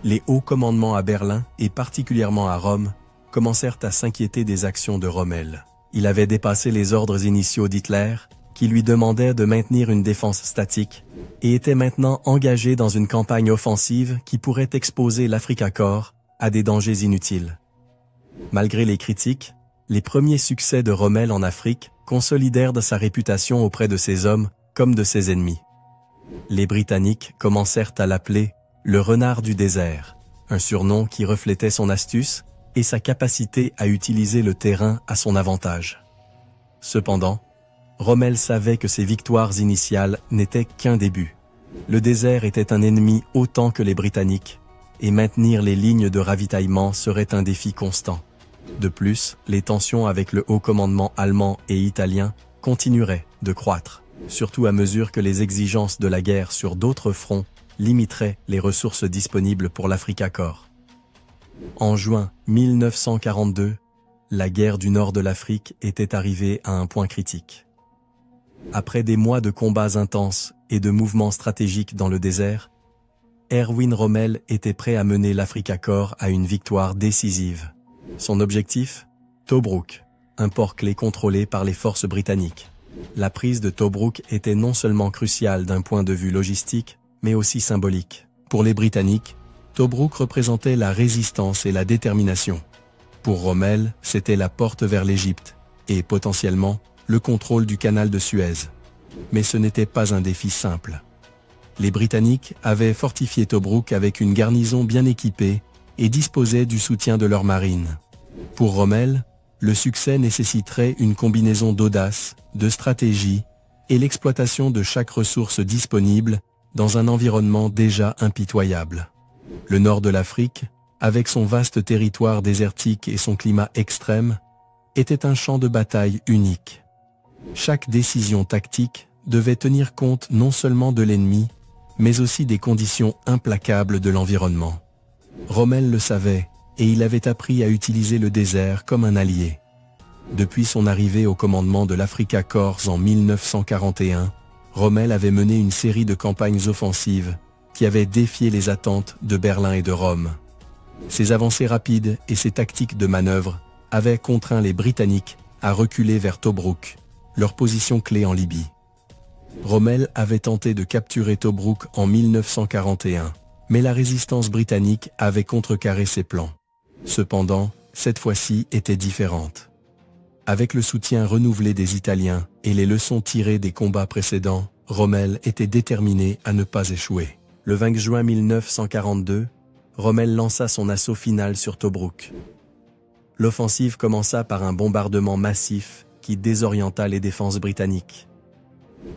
Les hauts commandements à Berlin et particulièrement à Rome commencèrent à s'inquiéter des actions de Rommel. Il avait dépassé les ordres initiaux d'Hitler, qui lui demandait de maintenir une défense statique, et était maintenant engagé dans une campagne offensive qui pourrait exposer l'Africa Corps à des dangers inutiles. Malgré les critiques, les premiers succès de Rommel en Afrique consolidèrent de sa réputation auprès de ses hommes comme de ses ennemis. Les Britanniques commencèrent à l'appeler « le renard du désert », un surnom qui reflétait son astuce et sa capacité à utiliser le terrain à son avantage. Cependant, Rommel savait que ses victoires initiales n'étaient qu'un début. Le désert était un ennemi autant que les Britanniques, et maintenir les lignes de ravitaillement serait un défi constant. De plus, les tensions avec le haut commandement allemand et italien continueraient de croître, surtout à mesure que les exigences de la guerre sur d'autres fronts limiteraient les ressources disponibles pour l'Africa Corps. En juin 1942, la guerre du nord de l'Afrique était arrivée à un point critique. Après des mois de combats intenses et de mouvements stratégiques dans le désert, Erwin Rommel était prêt à mener l'Africa Corps à une victoire décisive. Son objectif? Tobrouk, un port clé contrôlé par les forces britanniques. La prise de Tobrouk était non seulement cruciale d'un point de vue logistique, mais aussi symbolique. Pour les Britanniques, Tobrouk représentait la résistance et la détermination. Pour Rommel, c'était la porte vers l'Égypte, et potentiellement, le contrôle du canal de Suez. Mais ce n'était pas un défi simple. Les Britanniques avaient fortifié Tobrouk avec une garnison bien équipée et disposaient du soutien de leur marine. Pour Rommel, le succès nécessiterait une combinaison d'audace, de stratégie et l'exploitation de chaque ressource disponible dans un environnement déjà impitoyable. Le nord de l'Afrique, avec son vaste territoire désertique et son climat extrême, était un champ de bataille unique. Chaque décision tactique devait tenir compte non seulement de l'ennemi, mais aussi des conditions implacables de l'environnement. Rommel le savait, et il avait appris à utiliser le désert comme un allié. Depuis son arrivée au commandement de l'Africa Corps en 1941, Rommel avait mené une série de campagnes offensives qui avaient défié les attentes de Berlin et de Rome. Ses avancées rapides et ses tactiques de manœuvre avaient contraint les Britanniques à reculer vers Tobrouk, leur position clé en Libye. Rommel avait tenté de capturer Tobrouk en 1941, mais la résistance britannique avait contrecarré ses plans. Cependant, cette fois-ci était différente. Avec le soutien renouvelé des Italiens et les leçons tirées des combats précédents, Rommel était déterminé à ne pas échouer. Le 20 juin 1942, Rommel lança son assaut final sur Tobrouk. L'offensive commença par un bombardement massif qui désorienta les défenses britanniques.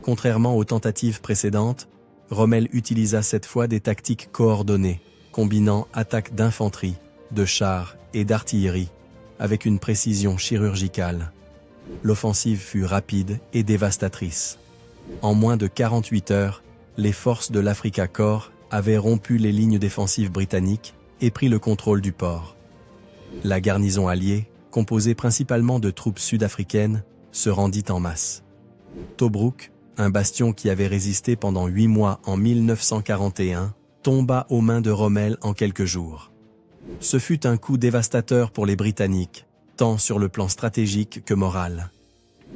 Contrairement aux tentatives précédentes, Rommel utilisa cette fois des tactiques coordonnées, combinant attaques d'infanterie, de chars et d'artillerie, avec une précision chirurgicale. L'offensive fut rapide et dévastatrice. En moins de 48 heures, les forces de l'Africa Corps avaient rompu les lignes défensives britanniques et pris le contrôle du port. La garnison alliée, composée principalement de troupes sud-africaines, se rendit en masse. Tobrouk, un bastion qui avait résisté pendant 8 mois en 1941, tomba aux mains de Rommel en quelques jours. Ce fut un coup dévastateur pour les Britanniques, tant sur le plan stratégique que moral.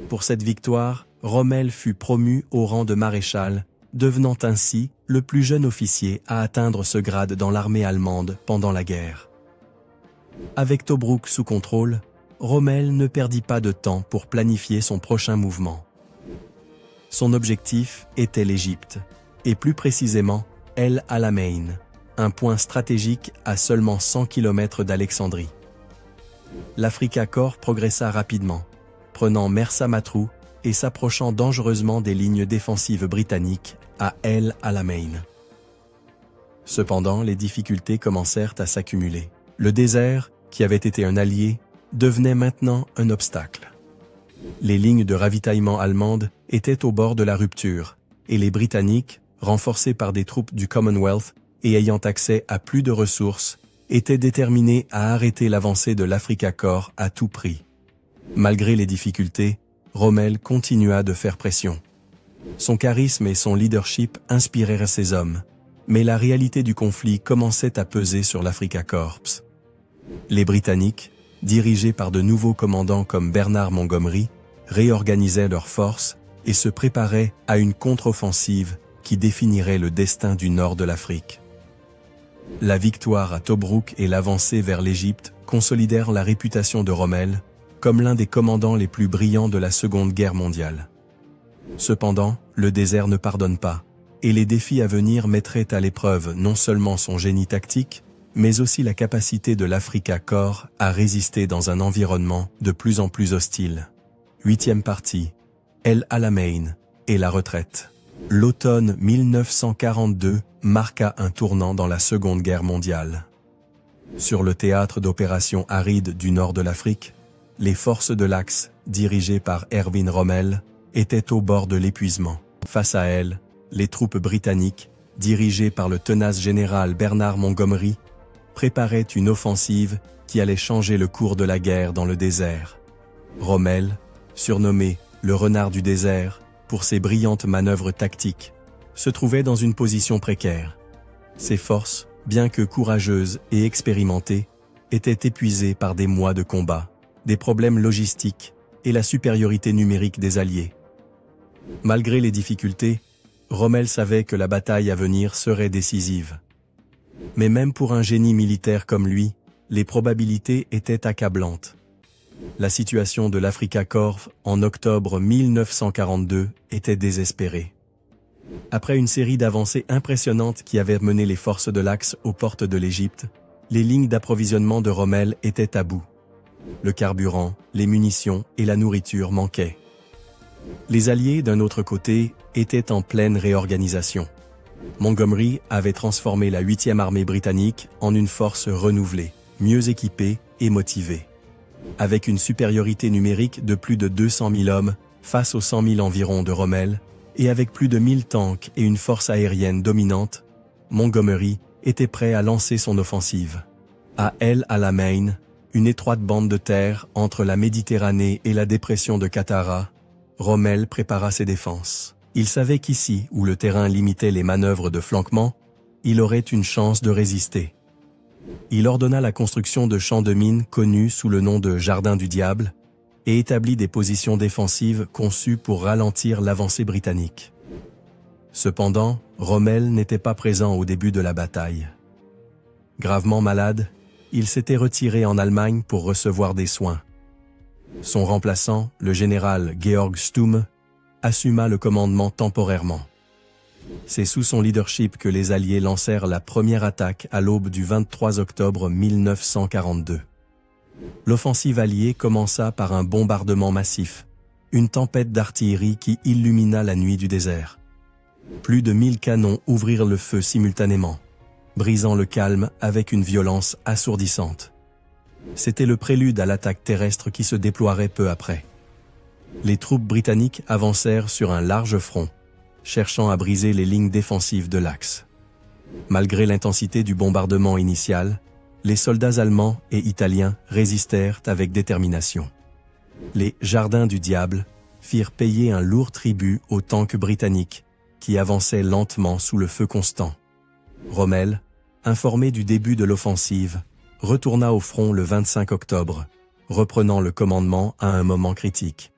Pour cette victoire, Rommel fut promu au rang de maréchal, devenant ainsi le plus jeune officier à atteindre ce grade dans l'armée allemande pendant la guerre. Avec Tobrouk sous contrôle, Rommel ne perdit pas de temps pour planifier son prochain mouvement. Son objectif était l'Égypte, et plus précisément El Alamein, un point stratégique à seulement 100 km d'Alexandrie. L'Africa Corps progressa rapidement, prenant Mersa Matruh et s'approchant dangereusement des lignes défensives britanniques à El Alamein. Cependant, les difficultés commencèrent à s'accumuler. Le désert, qui avait été un allié, devenait maintenant un obstacle. Les lignes de ravitaillement allemandes étaient au bord de la rupture, et les Britanniques, renforcés par des troupes du Commonwealth et ayant accès à plus de ressources, étaient déterminés à arrêter l'avancée de l'Africa Corps à tout prix. Malgré les difficultés, Rommel continua de faire pression. Son charisme et son leadership inspirèrent ses hommes, mais la réalité du conflit commençait à peser sur l'Africa Corps. Les Britanniques, dirigés par de nouveaux commandants comme Bernard Montgomery, réorganisaient leurs forces et se préparaient à une contre-offensive qui définirait le destin du nord de l'Afrique. La victoire à Tobrouk et l'avancée vers l'Égypte consolidèrent la réputation de Rommel comme l'un des commandants les plus brillants de la Seconde Guerre mondiale. Cependant, le désert ne pardonne pas, et les défis à venir mettraient à l'épreuve non seulement son génie tactique, mais aussi la capacité de l'Africa Corps à résister dans un environnement de plus en plus hostile. 8e partie, El Alamein et la retraite. L'automne 1942 marqua un tournant dans la Seconde Guerre mondiale. Sur le théâtre d'opérations arides du nord de l'Afrique, les forces de l'Axe, dirigées par Erwin Rommel, étaient au bord de l'épuisement. Face à elles, les troupes britanniques, dirigées par le tenace général Bernard Montgomery, préparaient une offensive qui allait changer le cours de la guerre dans le désert. Rommel, surnommé le renard du désert pour ses brillantes manœuvres tactiques, se trouvait dans une position précaire. Ses forces, bien que courageuses et expérimentées, étaient épuisées par des mois de combat, des problèmes logistiques et la supériorité numérique des Alliés. Malgré les difficultés, Rommel savait que la bataille à venir serait décisive. Mais même pour un génie militaire comme lui, les probabilités étaient accablantes. La situation de l'Africa Corps en octobre 1942 était désespérée. Après une série d'avancées impressionnantes qui avaient mené les forces de l'Axe aux portes de l'Égypte, les lignes d'approvisionnement de Rommel étaient à bout. Le carburant, les munitions et la nourriture manquaient. Les Alliés, d'un autre côté, étaient en pleine réorganisation. Montgomery avait transformé la 8e armée britannique en une force renouvelée, mieux équipée et motivée. Avec une supériorité numérique de plus de 200 000 hommes face aux 100 000 environ de Rommel, et avec plus de 1000 tanks et une force aérienne dominante, Montgomery était prêt à lancer son offensive. À El Alamein, une étroite bande de terre entre la Méditerranée et la dépression de Qattara, Rommel prépara ses défenses. Il savait qu'ici, où le terrain limitait les manœuvres de flanquement, il aurait une chance de résister. Il ordonna la construction de champs de mines connus sous le nom de Jardin du Diable et établit des positions défensives conçues pour ralentir l'avancée britannique. Cependant, Rommel n'était pas présent au début de la bataille. Gravement malade, il s'était retiré en Allemagne pour recevoir des soins. Son remplaçant, le général Georg Stumme, assuma le commandement temporairement. C'est sous son leadership que les Alliés lancèrent la première attaque à l'aube du 23 octobre 1942. L'offensive alliée commença par un bombardement massif, une tempête d'artillerie qui illumina la nuit du désert. Plus de 1000 canons ouvrirent le feu simultanément, brisant le calme avec une violence assourdissante. C'était le prélude à l'attaque terrestre qui se déploierait peu après. Les troupes britanniques avancèrent sur un large front, cherchant à briser les lignes défensives de l'Axe. Malgré l'intensité du bombardement initial, les soldats allemands et italiens résistèrent avec détermination. Les Jardins du Diable firent payer un lourd tribut aux tanks britanniques, qui avançaient lentement sous le feu constant. Rommel, informé du début de l'offensive, retourna au front le 25 octobre, reprenant le commandement à un moment critique.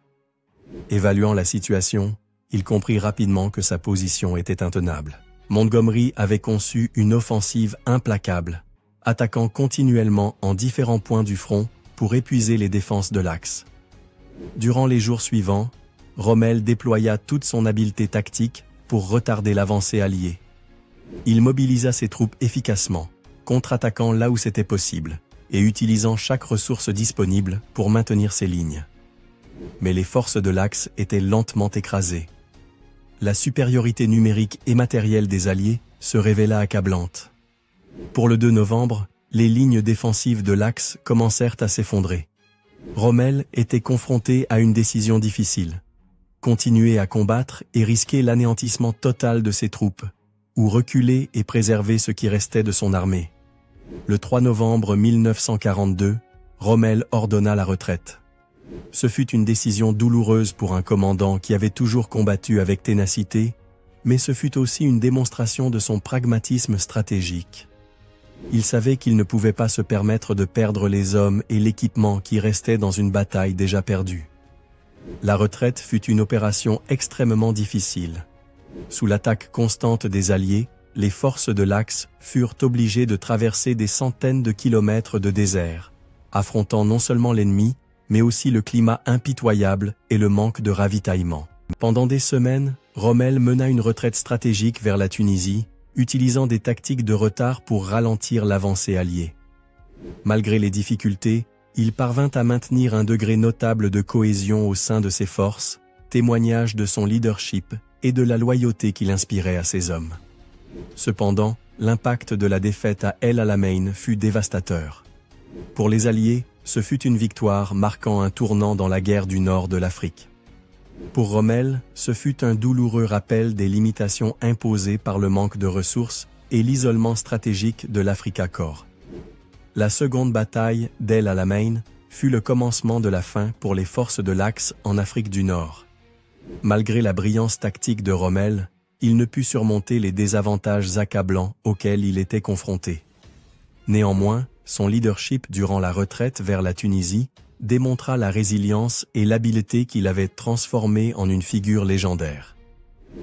Évaluant la situation, il comprit rapidement que sa position était intenable. Montgomery avait conçu une offensive implacable, attaquant continuellement en différents points du front pour épuiser les défenses de l'axe. Durant les jours suivants, Rommel déploya toute son habileté tactique pour retarder l'avancée alliée. Il mobilisa ses troupes efficacement, contre-attaquant là où c'était possible, et utilisant chaque ressource disponible pour maintenir ses lignes. Mais les forces de l'axe étaient lentement écrasées. La supériorité numérique et matérielle des Alliés se révéla accablante. Pour le 2 novembre, les lignes défensives de l'axe commencèrent à s'effondrer. Rommel était confronté à une décision difficile. Continuer à combattre et risquer l'anéantissement total de ses troupes, ou reculer et préserver ce qui restait de son armée. Le 3 novembre 1942, Rommel ordonna la retraite. Ce fut une décision douloureuse pour un commandant qui avait toujours combattu avec ténacité, mais ce fut aussi une démonstration de son pragmatisme stratégique. Il savait qu'il ne pouvait pas se permettre de perdre les hommes et l'équipement qui restaient dans une bataille déjà perdue. La retraite fut une opération extrêmement difficile. Sous l'attaque constante des Alliés, les forces de l'Axe furent obligées de traverser des centaines de kilomètres de désert, affrontant non seulement l'ennemi, mais aussi le climat impitoyable et le manque de ravitaillement. Pendant des semaines, Rommel mena une retraite stratégique vers la Tunisie, utilisant des tactiques de retard pour ralentir l'avancée alliée. Malgré les difficultés, il parvint à maintenir un degré notable de cohésion au sein de ses forces, témoignage de son leadership et de la loyauté qu'il inspirait à ses hommes. Cependant, l'impact de la défaite à El Alamein fut dévastateur. Pour les Alliés, ce fut une victoire marquant un tournant dans la guerre du nord de l'Afrique. Pour Rommel, ce fut un douloureux rappel des limitations imposées par le manque de ressources et l'isolement stratégique de l'Africa Corps. La seconde bataille d'El Alamein fut le commencement de la fin pour les forces de l'Axe en Afrique du Nord. Malgré la brillance tactique de Rommel, il ne put surmonter les désavantages accablants auxquels il était confronté. Néanmoins, son leadership durant la retraite vers la Tunisie démontra la résilience et l'habileté qui l'avaient transformé en une figure légendaire.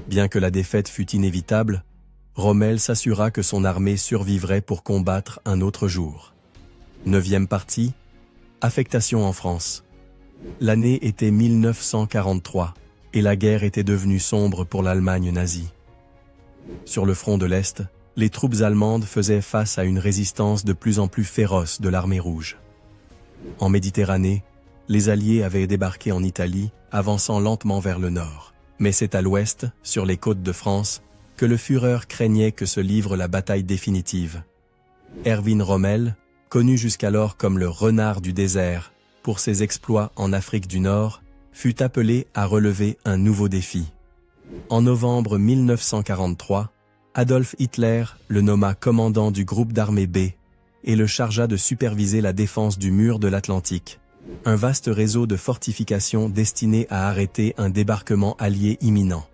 Bien que la défaite fût inévitable, Rommel s'assura que son armée survivrait pour combattre un autre jour. 9e partie, affectation en France. L'année était 1943, et la guerre était devenue sombre pour l'Allemagne nazie. Sur le front de l'Est, les troupes allemandes faisaient face à une résistance de plus en plus féroce de l'armée rouge. En Méditerranée, les Alliés avaient débarqué en Italie, avançant lentement vers le nord. Mais c'est à l'ouest, sur les côtes de France, que le Führer craignait que se livre la bataille définitive. Erwin Rommel, connu jusqu'alors comme le renard du désert pour ses exploits en Afrique du Nord, fut appelé à relever un nouveau défi. En novembre 1943, Adolf Hitler le nomma commandant du groupe d'armée B et le chargea de superviser la défense du mur de l'Atlantique, un vaste réseau de fortifications destiné à arrêter un débarquement allié imminent.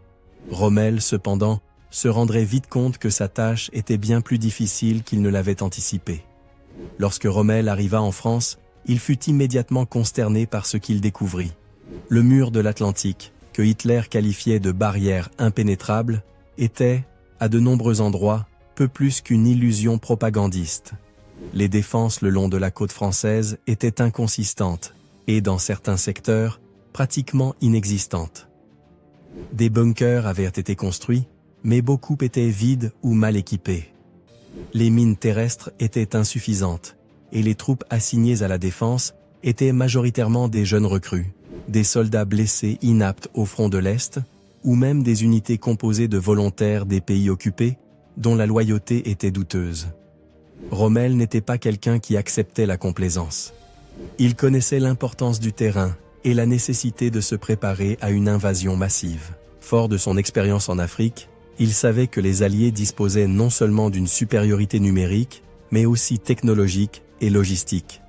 Rommel, cependant, se rendrait vite compte que sa tâche était bien plus difficile qu'il ne l'avait anticipé. Lorsque Rommel arriva en France, il fut immédiatement consterné par ce qu'il découvrit. Le mur de l'Atlantique, que Hitler qualifiait de barrière impénétrable, était, à de nombreux endroits, peu plus qu'une illusion propagandiste. Les défenses le long de la côte française étaient inconsistantes et, dans certains secteurs, pratiquement inexistantes. Des bunkers avaient été construits, mais beaucoup étaient vides ou mal équipés. Les mines terrestres étaient insuffisantes, et les troupes assignées à la défense étaient majoritairement des jeunes recrues, des soldats blessés inaptes au front de l'Est, ou même des unités composées de volontaires des pays occupés, dont la loyauté était douteuse. Rommel n'était pas quelqu'un qui acceptait la complaisance. Il connaissait l'importance du terrain et la nécessité de se préparer à une invasion massive. Fort de son expérience en Afrique, il savait que les Alliés disposaient non seulement d'une supériorité numérique, mais aussi technologique et logistique.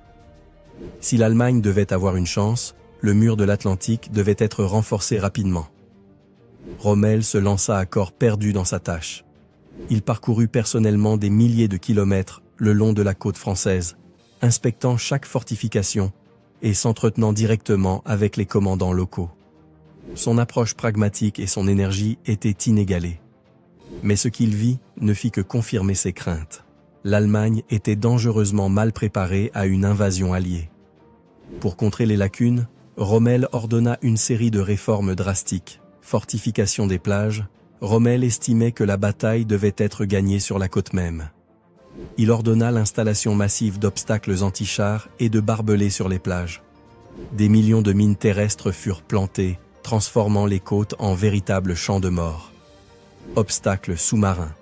Si l'Allemagne devait avoir une chance, le mur de l'Atlantique devait être renforcé rapidement. Rommel se lança à corps perdu dans sa tâche. Il parcourut personnellement des milliers de kilomètres le long de la côte française, inspectant chaque fortification et s'entretenant directement avec les commandants locaux. Son approche pragmatique et son énergie étaient inégalées. Mais ce qu'il vit ne fit que confirmer ses craintes. L'Allemagne était dangereusement mal préparée à une invasion alliée. Pour contrer les lacunes, Rommel ordonna une série de réformes drastiques. Fortification des plages, Rommel estimait que la bataille devait être gagnée sur la côte même. Il ordonna l'installation massive d'obstacles anti-chars et de barbelés sur les plages. Des millions de mines terrestres furent plantées, transformant les côtes en véritables champs de mort. Obstacles sous-marins.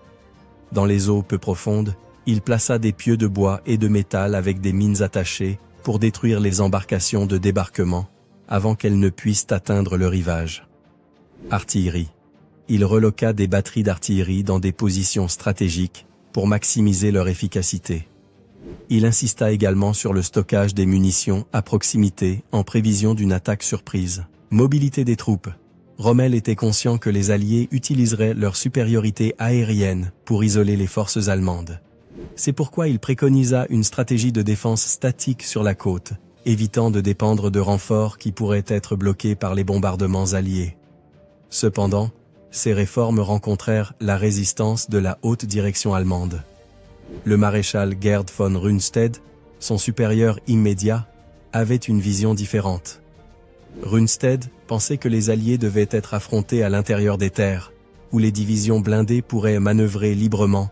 Dans les eaux peu profondes, il plaça des pieux de bois et de métal avec des mines attachées pour détruire les embarcations de débarquement avant qu'elles ne puissent atteindre le rivage. Artillerie. Il reloqua des batteries d'artillerie dans des positions stratégiques pour maximiser leur efficacité. Il insista également sur le stockage des munitions à proximité en prévision d'une attaque surprise. Mobilité des troupes. Rommel était conscient que les Alliés utiliseraient leur supériorité aérienne pour isoler les forces allemandes. C'est pourquoi il préconisa une stratégie de défense statique sur la côte, évitant de dépendre de renforts qui pourraient être bloqués par les bombardements alliés. Cependant, ces réformes rencontrèrent la résistance de la haute direction allemande. Le maréchal Gerd von Rundstedt, son supérieur immédiat, avait une vision différente. Rundstedt pensait que les Alliés devaient être affrontés à l'intérieur des terres, où les divisions blindées pourraient manœuvrer librement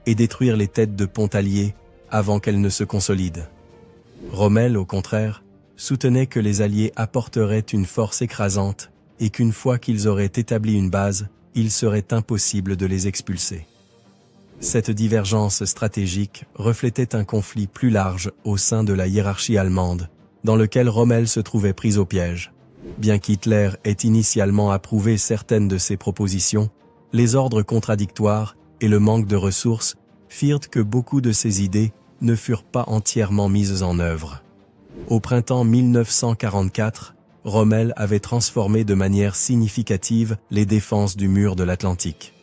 et détruire les têtes de pont alliées avant qu'elles ne se consolident. Rommel, au contraire, soutenait que les Alliés apporteraient une force écrasante et qu'une fois qu'ils auraient établi une base, il serait impossible de les expulser. Cette divergence stratégique reflétait un conflit plus large au sein de la hiérarchie allemande, dans lequel Rommel se trouvait pris au piège. Bien qu'Hitler ait initialement approuvé certaines de ses propositions, les ordres contradictoires et le manque de ressources firent que beaucoup de ses idées ne furent pas entièrement mises en œuvre. Au printemps 1944, Rommel avait transformé de manière significative les défenses du mur de l'Atlantique.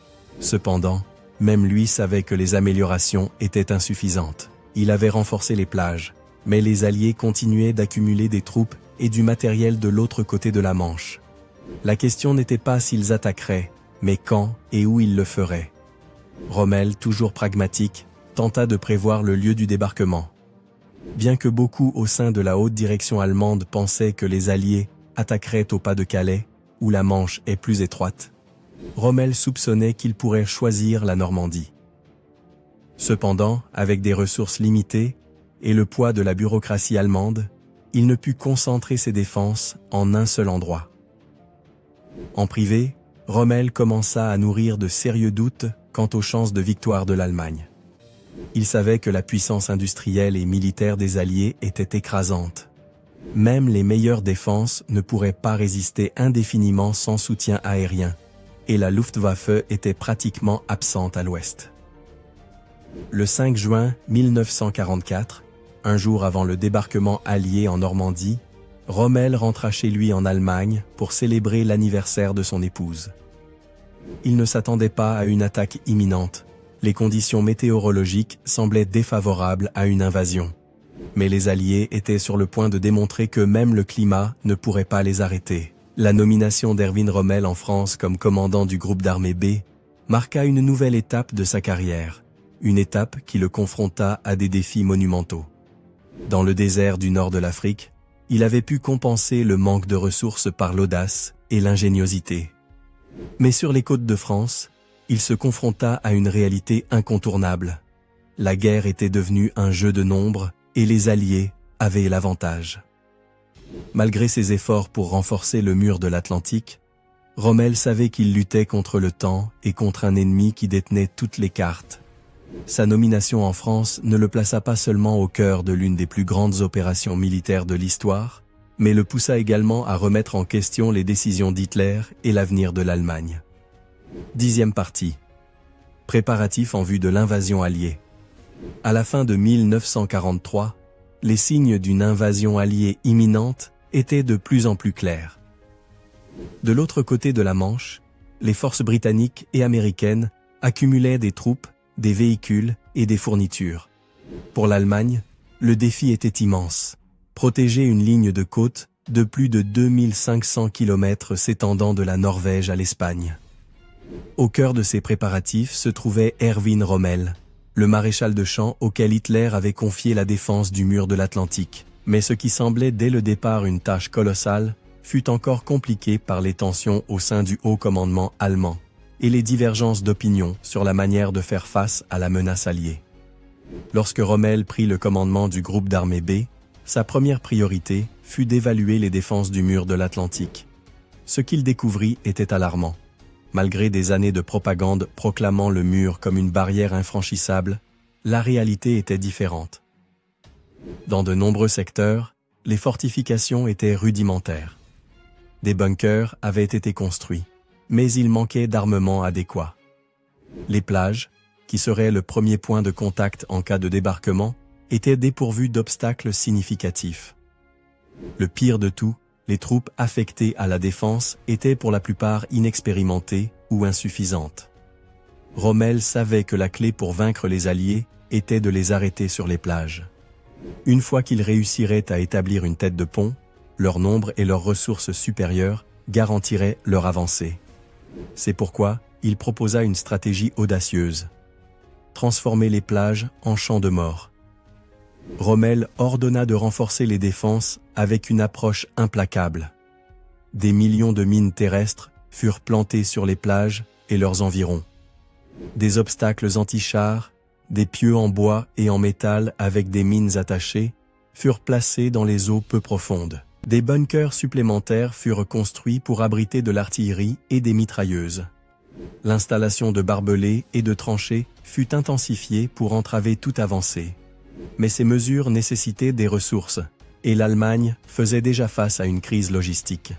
Cependant, même lui savait que les améliorations étaient insuffisantes. Il avait renforcé les plages, mais les Alliés continuaient d'accumuler des troupes et du matériel de l'autre côté de la Manche. La question n'était pas s'ils attaqueraient, mais quand et où ils le feraient. Rommel, toujours pragmatique, tenta de prévoir le lieu du débarquement. Bien que beaucoup au sein de la haute direction allemande pensaient que les Alliés attaqueraient au pas de Calais, où la Manche est plus étroite, Rommel soupçonnait qu'ils pourraient choisir la Normandie. Cependant, avec des ressources limitées et le poids de la bureaucratie allemande, il ne put concentrer ses défenses en un seul endroit. En privé, Rommel commença à nourrir de sérieux doutes quant aux chances de victoire de l'Allemagne. Il savait que la puissance industrielle et militaire des Alliés était écrasante. Même les meilleures défenses ne pourraient pas résister indéfiniment sans soutien aérien, et la Luftwaffe était pratiquement absente à l'ouest. Le 5 juin 1944, un jour avant le débarquement allié en Normandie, Rommel rentra chez lui en Allemagne pour célébrer l'anniversaire de son épouse. Il ne s'attendait pas à une attaque imminente. Les conditions météorologiques semblaient défavorables à une invasion. Mais les Alliés étaient sur le point de démontrer que même le climat ne pourrait pas les arrêter. La nomination d'Erwin Rommel en France comme commandant du groupe d'armée B marqua une nouvelle étape de sa carrière, une étape qui le confronta à des défis monumentaux. Dans le désert du nord de l'Afrique, il avait pu compenser le manque de ressources par l'audace et l'ingéniosité. Mais sur les côtes de France, il se confronta à une réalité incontournable. La guerre était devenue un jeu de nombres et les Alliés avaient l'avantage. Malgré ses efforts pour renforcer le mur de l'Atlantique, Rommel savait qu'il luttait contre le temps et contre un ennemi qui détenait toutes les cartes. Sa nomination en France ne le plaça pas seulement au cœur de l'une des plus grandes opérations militaires de l'histoire, mais le poussa également à remettre en question les décisions d'Hitler et l'avenir de l'Allemagne. 10e partie. Préparatifs en vue de l'invasion alliée. À la fin de 1943, les signes d'une invasion alliée imminente étaient de plus en plus clairs. De l'autre côté de la Manche, les forces britanniques et américaines accumulaient des troupes, des véhicules et des fournitures. Pour l'Allemagne, Le défi était immense. Protéger une ligne de côte de plus de 2500 km s'étendant de la Norvège à l'Espagne. Au cœur de ces préparatifs se trouvait Erwin Rommel, le maréchal de champ auquel Hitler avait confié la défense du mur de l'Atlantique. Mais ce qui semblait dès le départ une tâche colossale fut encore compliqué par les tensions au sein du haut commandement allemand et les divergences d'opinion sur la manière de faire face à la menace alliée. Lorsque Rommel prit le commandement du groupe d'armée B, sa première priorité fut d'évaluer les défenses du mur de l'Atlantique. Ce qu'il découvrit était alarmant. Malgré des années de propagande proclamant le mur comme une barrière infranchissable, la réalité était différente. Dans de nombreux secteurs, les fortifications étaient rudimentaires. Des bunkers avaient été construits, mais il manquait d'armement adéquat. Les plages, qui seraient le premier point de contact en cas de débarquement, étaient dépourvues d'obstacles significatifs. Le pire de tout, les troupes affectées à la défense étaient pour la plupart inexpérimentées ou insuffisantes. Rommel savait que la clé pour vaincre les Alliés était de les arrêter sur les plages. Une fois qu'ils réussiraient à établir une tête de pont, leur nombre et leurs ressources supérieures garantiraient leur avancée. C'est pourquoi il proposa une stratégie audacieuse. Transformer les plages en champs de mort. Rommel ordonna de renforcer les défenses avec une approche implacable. Des millions de mines terrestres furent plantées sur les plages et leurs environs. Des obstacles anti-chars, des pieux en bois et en métal avec des mines attachées, furent placés dans les eaux peu profondes. Des bunkers supplémentaires furent construits pour abriter de l'artillerie et des mitrailleuses. L'installation de barbelés et de tranchées fut intensifiée pour entraver toute avancée. Mais ces mesures nécessitaient des ressources, et l'Allemagne faisait déjà face à une crise logistique.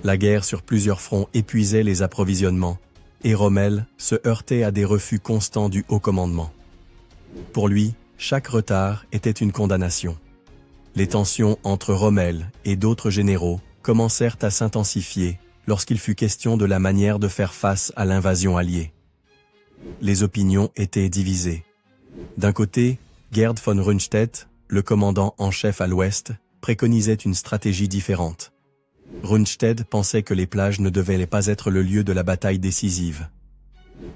La guerre sur plusieurs fronts épuisait les approvisionnements, et Rommel se heurtait à des refus constants du haut commandement. Pour lui, chaque retard était une condamnation. Les tensions entre Rommel et d'autres généraux commencèrent à s'intensifier lorsqu'il fut question de la manière de faire face à l'invasion alliée. Les opinions étaient divisées. D'un côté, Gerd von Rundstedt, le commandant en chef à l'ouest, préconisait une stratégie différente. Rundstedt pensait que les plages ne devaient pas être le lieu de la bataille décisive.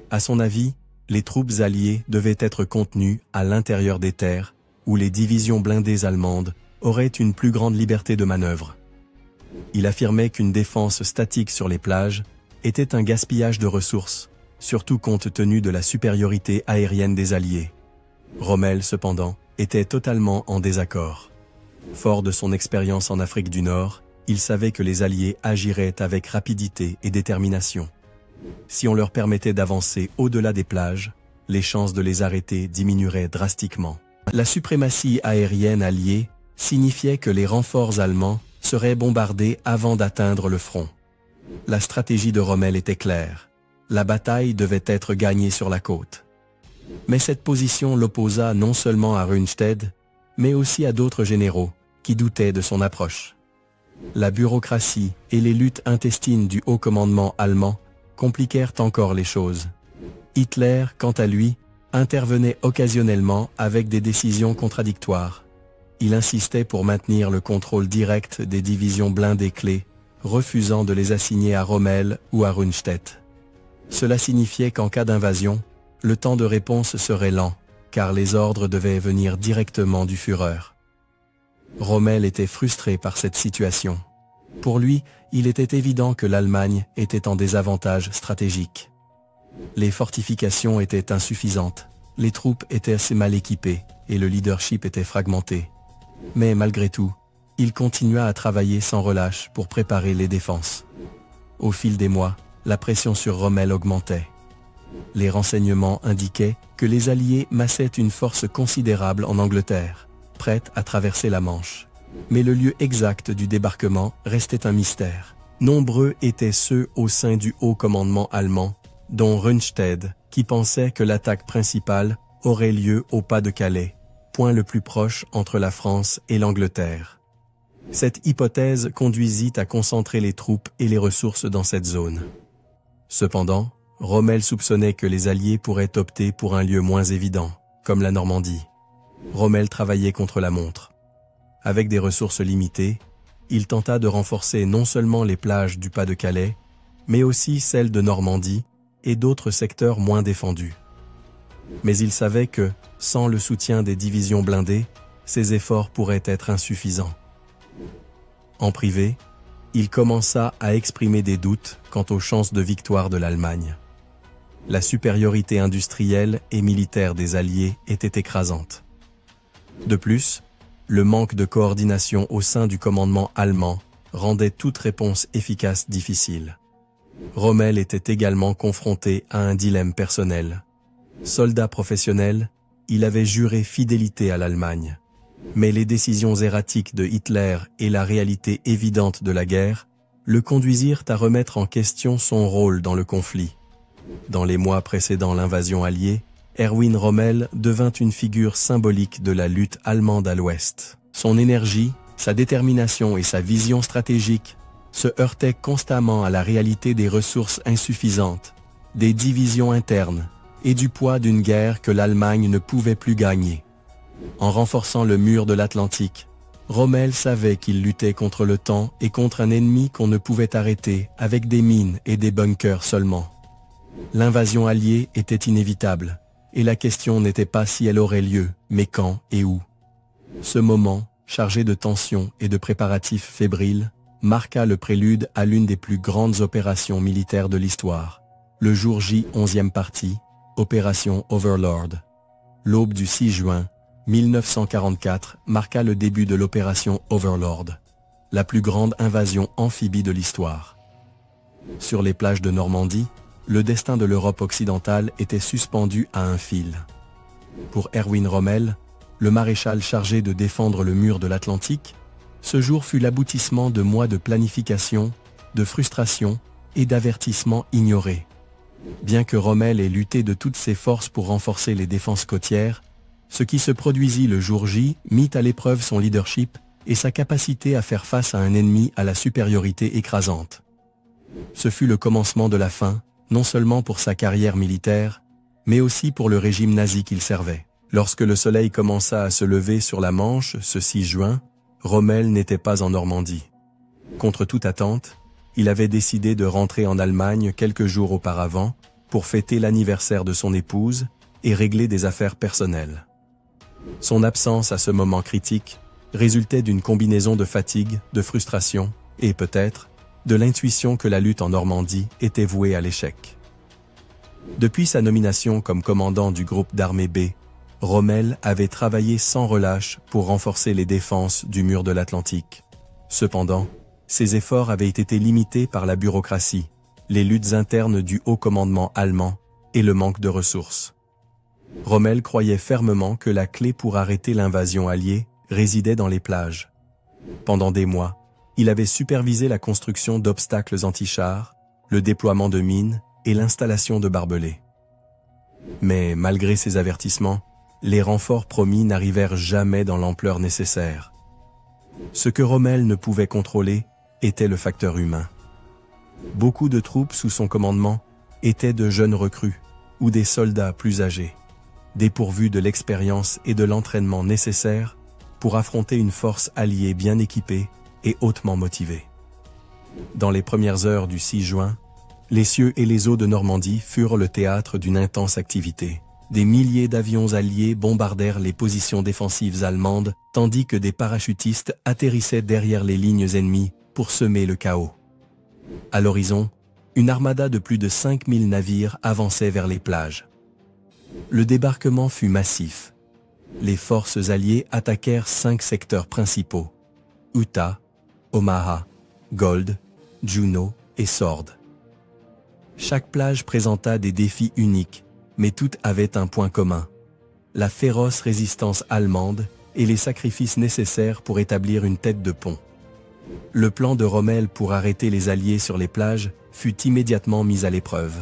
À son avis, les troupes alliées devaient être contenues à l'intérieur des terres, où les divisions blindées allemandes auraient une plus grande liberté de manœuvre. Il affirmait qu'une défense statique sur les plages était un gaspillage de ressources, surtout compte tenu de la supériorité aérienne des Alliés. Rommel, cependant, était totalement en désaccord. Fort de son expérience en Afrique du Nord, il savait que les Alliés agiraient avec rapidité et détermination. Si on leur permettait d'avancer au-delà des plages, les chances de les arrêter diminueraient drastiquement. La suprématie aérienne alliée signifiait que les renforts allemands seraient bombardés avant d'atteindre le front. La stratégie de Rommel était claire. La bataille devait être gagnée sur la côte. Mais cette position l'opposa non seulement à Rundstedt, mais aussi à d'autres généraux qui doutaient de son approche. La bureaucratie et les luttes intestines du haut commandement allemand compliquèrent encore les choses. Hitler, quant à lui, intervenait occasionnellement avec des décisions contradictoires. Il insistait pour maintenir le contrôle direct des divisions blindées clés, refusant de les assigner à Rommel ou à Rundstedt. Cela signifiait qu'en cas d'invasion, le temps de réponse serait lent, car les ordres devaient venir directement du Führer. Rommel était frustré par cette situation. Pour lui, il était évident que l'Allemagne était en désavantage stratégique. Les fortifications étaient insuffisantes, les troupes étaient assez mal équipées et le leadership était fragmenté. Mais malgré tout, il continua à travailler sans relâche pour préparer les défenses. Au fil des mois, la pression sur Rommel augmentait. Les renseignements indiquaient que les Alliés massaient une force considérable en Angleterre, prête à traverser la Manche. Mais le lieu exact du débarquement restait un mystère. Nombreux étaient ceux au sein du haut commandement allemand, dont Rundstedt, qui pensait que l'attaque principale aurait lieu au pas de Calais, point le plus proche entre la France et l'Angleterre. Cette hypothèse conduisit à concentrer les troupes et les ressources dans cette zone. Cependant, Rommel soupçonnait que les Alliés pourraient opter pour un lieu moins évident, comme la Normandie. Rommel travaillait contre la montre. Avec des ressources limitées, il tenta de renforcer non seulement les plages du Pas-de-Calais, mais aussi celles de Normandie et d'autres secteurs moins défendus. Mais il savait que, sans le soutien des divisions blindées, ses efforts pourraient être insuffisants. En privé, il commença à exprimer des doutes quant aux chances de victoire de l'Allemagne. La supériorité industrielle et militaire des Alliés était écrasante. De plus, le manque de coordination au sein du commandement allemand rendait toute réponse efficace difficile. Rommel était également confronté à un dilemme personnel. Soldat professionnel, il avait juré fidélité à l'Allemagne. Mais les décisions erratiques de Hitler et la réalité évidente de la guerre le conduisirent à remettre en question son rôle dans le conflit. Dans les mois précédant l'invasion alliée, Erwin Rommel devint une figure symbolique de la lutte allemande à l'Ouest. Son énergie, sa détermination et sa vision stratégique se heurtaient constamment à la réalité des ressources insuffisantes, des divisions internes et du poids d'une guerre que l'Allemagne ne pouvait plus gagner. En renforçant le mur de l'Atlantique, Rommel savait qu'il luttait contre le temps et contre un ennemi qu'on ne pouvait arrêter avec des mines et des bunkers seulement. L'invasion alliée était inévitable, et la question n'était pas si elle aurait lieu, mais quand et où. Ce moment, chargé de tensions et de préparatifs fébriles, marqua le prélude à l'une des plus grandes opérations militaires de l'histoire, le jour J 11e partie, Opération Overlord. L'aube du 6 juin 1944 marqua le début de l'opération Overlord, la plus grande invasion amphibie de l'histoire. Sur les plages de Normandie, le destin de l'Europe occidentale était suspendu à un fil. Pour Erwin Rommel, le maréchal chargé de défendre le mur de l'Atlantique, ce jour fut l'aboutissement de mois de planification, de frustration et d'avertissements ignorés. Bien que Rommel ait lutté de toutes ses forces pour renforcer les défenses côtières, ce qui se produisit le jour J mit à l'épreuve son leadership et sa capacité à faire face à un ennemi à la supériorité écrasante. Ce fut le commencement de la fin, non seulement pour sa carrière militaire, mais aussi pour le régime nazi qu'il servait. Lorsque le soleil commença à se lever sur la Manche ce 6 juin, Rommel n'était pas en Normandie. Contre toute attente, il avait décidé de rentrer en Allemagne quelques jours auparavant pour fêter l'anniversaire de son épouse et régler des affaires personnelles. Son absence à ce moment critique résultait d'une combinaison de fatigue, de frustration et peut-être de l'intuition que la lutte en Normandie était vouée à l'échec. Depuis sa nomination comme commandant du groupe d'armée B, Rommel avait travaillé sans relâche pour renforcer les défenses du mur de l'Atlantique. Cependant, ses efforts avaient été limités par la bureaucratie, les luttes internes du haut commandement allemand et le manque de ressources. Rommel croyait fermement que la clé pour arrêter l'invasion alliée résidait dans les plages. Pendant des mois, il avait supervisé la construction d'obstacles anti-chars, le déploiement de mines et l'installation de barbelés. Mais malgré ces avertissements, les renforts promis n'arrivèrent jamais dans l'ampleur nécessaire. Ce que Rommel ne pouvait contrôler était le facteur humain. Beaucoup de troupes sous son commandement étaient de jeunes recrues ou des soldats plus âgés, dépourvus de l'expérience et de l'entraînement nécessaires pour affronter une force alliée bien équipée et hautement motivée. Dans les premières heures du 6 juin, les cieux et les eaux de Normandie furent le théâtre d'une intense activité. Des milliers d'avions alliés bombardèrent les positions défensives allemandes, tandis que des parachutistes atterrissaient derrière les lignes ennemies pour semer le chaos. À l'horizon, une armada de plus de 5000 navires avançait vers les plages. Le débarquement fut massif. Les forces alliées attaquèrent 5 secteurs principaux: Utah, Omaha, Gold, Juneau et Sword. Chaque plage présenta des défis uniques, mais toutes avaient un point commun: la féroce résistance allemande et les sacrifices nécessaires pour établir une tête de pont. Le plan de Rommel pour arrêter les Alliés sur les plages fut immédiatement mis à l'épreuve.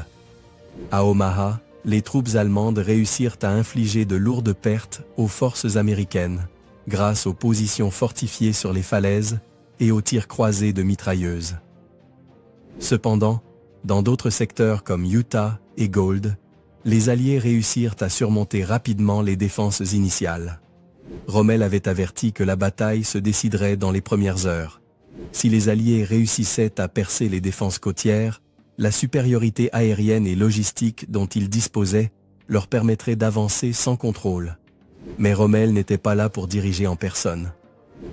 À Omaha, les troupes allemandes réussirent à infliger de lourdes pertes aux forces américaines, grâce aux positions fortifiées sur les falaises et aux tirs croisés de mitrailleuses. Cependant, dans d'autres secteurs comme Utah et Gold, les Alliés réussirent à surmonter rapidement les défenses initiales. Rommel avait averti que la bataille se déciderait dans les premières heures. Si les Alliés réussissaient à percer les défenses côtières, la supériorité aérienne et logistique dont ils disposaient leur permettrait d'avancer sans contrôle. Mais Rommel n'était pas là pour diriger en personne.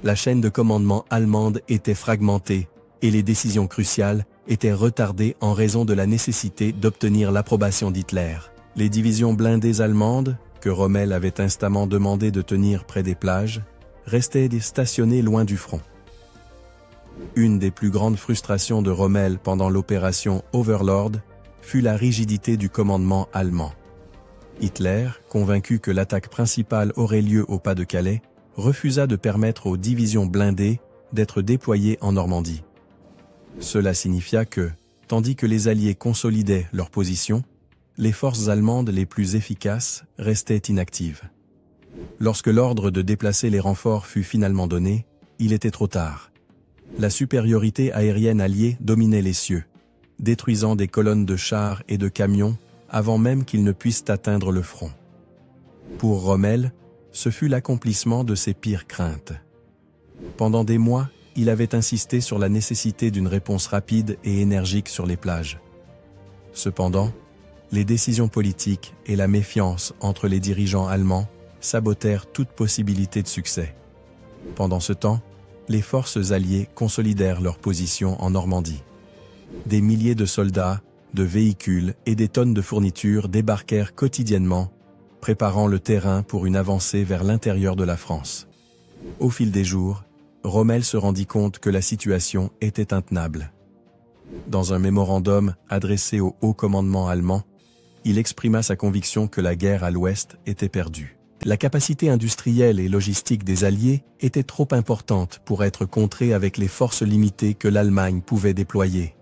La chaîne de commandement allemande était fragmentée et les décisions cruciales étaient retardées en raison de la nécessité d'obtenir l'approbation d'Hitler. Les divisions blindées allemandes, que Rommel avait instamment demandé de tenir près des plages, restaient stationnées loin du front. Une des plus grandes frustrations de Rommel pendant l'opération Overlord fut la rigidité du commandement allemand. Hitler, convaincu que l'attaque principale aurait lieu au Pas-de-Calais, refusa de permettre aux divisions blindées d'être déployées en Normandie. Cela signifia que, tandis que les Alliés consolidaient leur position, les forces allemandes les plus efficaces restaient inactives. Lorsque l'ordre de déplacer les renforts fut finalement donné, il était trop tard. La supériorité aérienne alliée dominait les cieux, détruisant des colonnes de chars et de camions avant même qu'ils ne puissent atteindre le front. Pour Rommel, ce fut l'accomplissement de ses pires craintes. Pendant des mois, il avait insisté sur la nécessité d'une réponse rapide et énergique sur les plages. Cependant, les décisions politiques et la méfiance entre les dirigeants allemands sabotèrent toute possibilité de succès. Pendant ce temps, les forces alliées consolidèrent leur position en Normandie. Des milliers de soldats, de véhicules et des tonnes de fournitures débarquèrent quotidiennement, préparant le terrain pour une avancée vers l'intérieur de la France. Au fil des jours, Rommel se rendit compte que la situation était intenable. Dans un mémorandum adressé au haut commandement allemand, il exprima sa conviction que la guerre à l'ouest était perdue. La capacité industrielle et logistique des Alliés était trop importante pour être contrée avec les forces limitées que l'Allemagne pouvait déployer.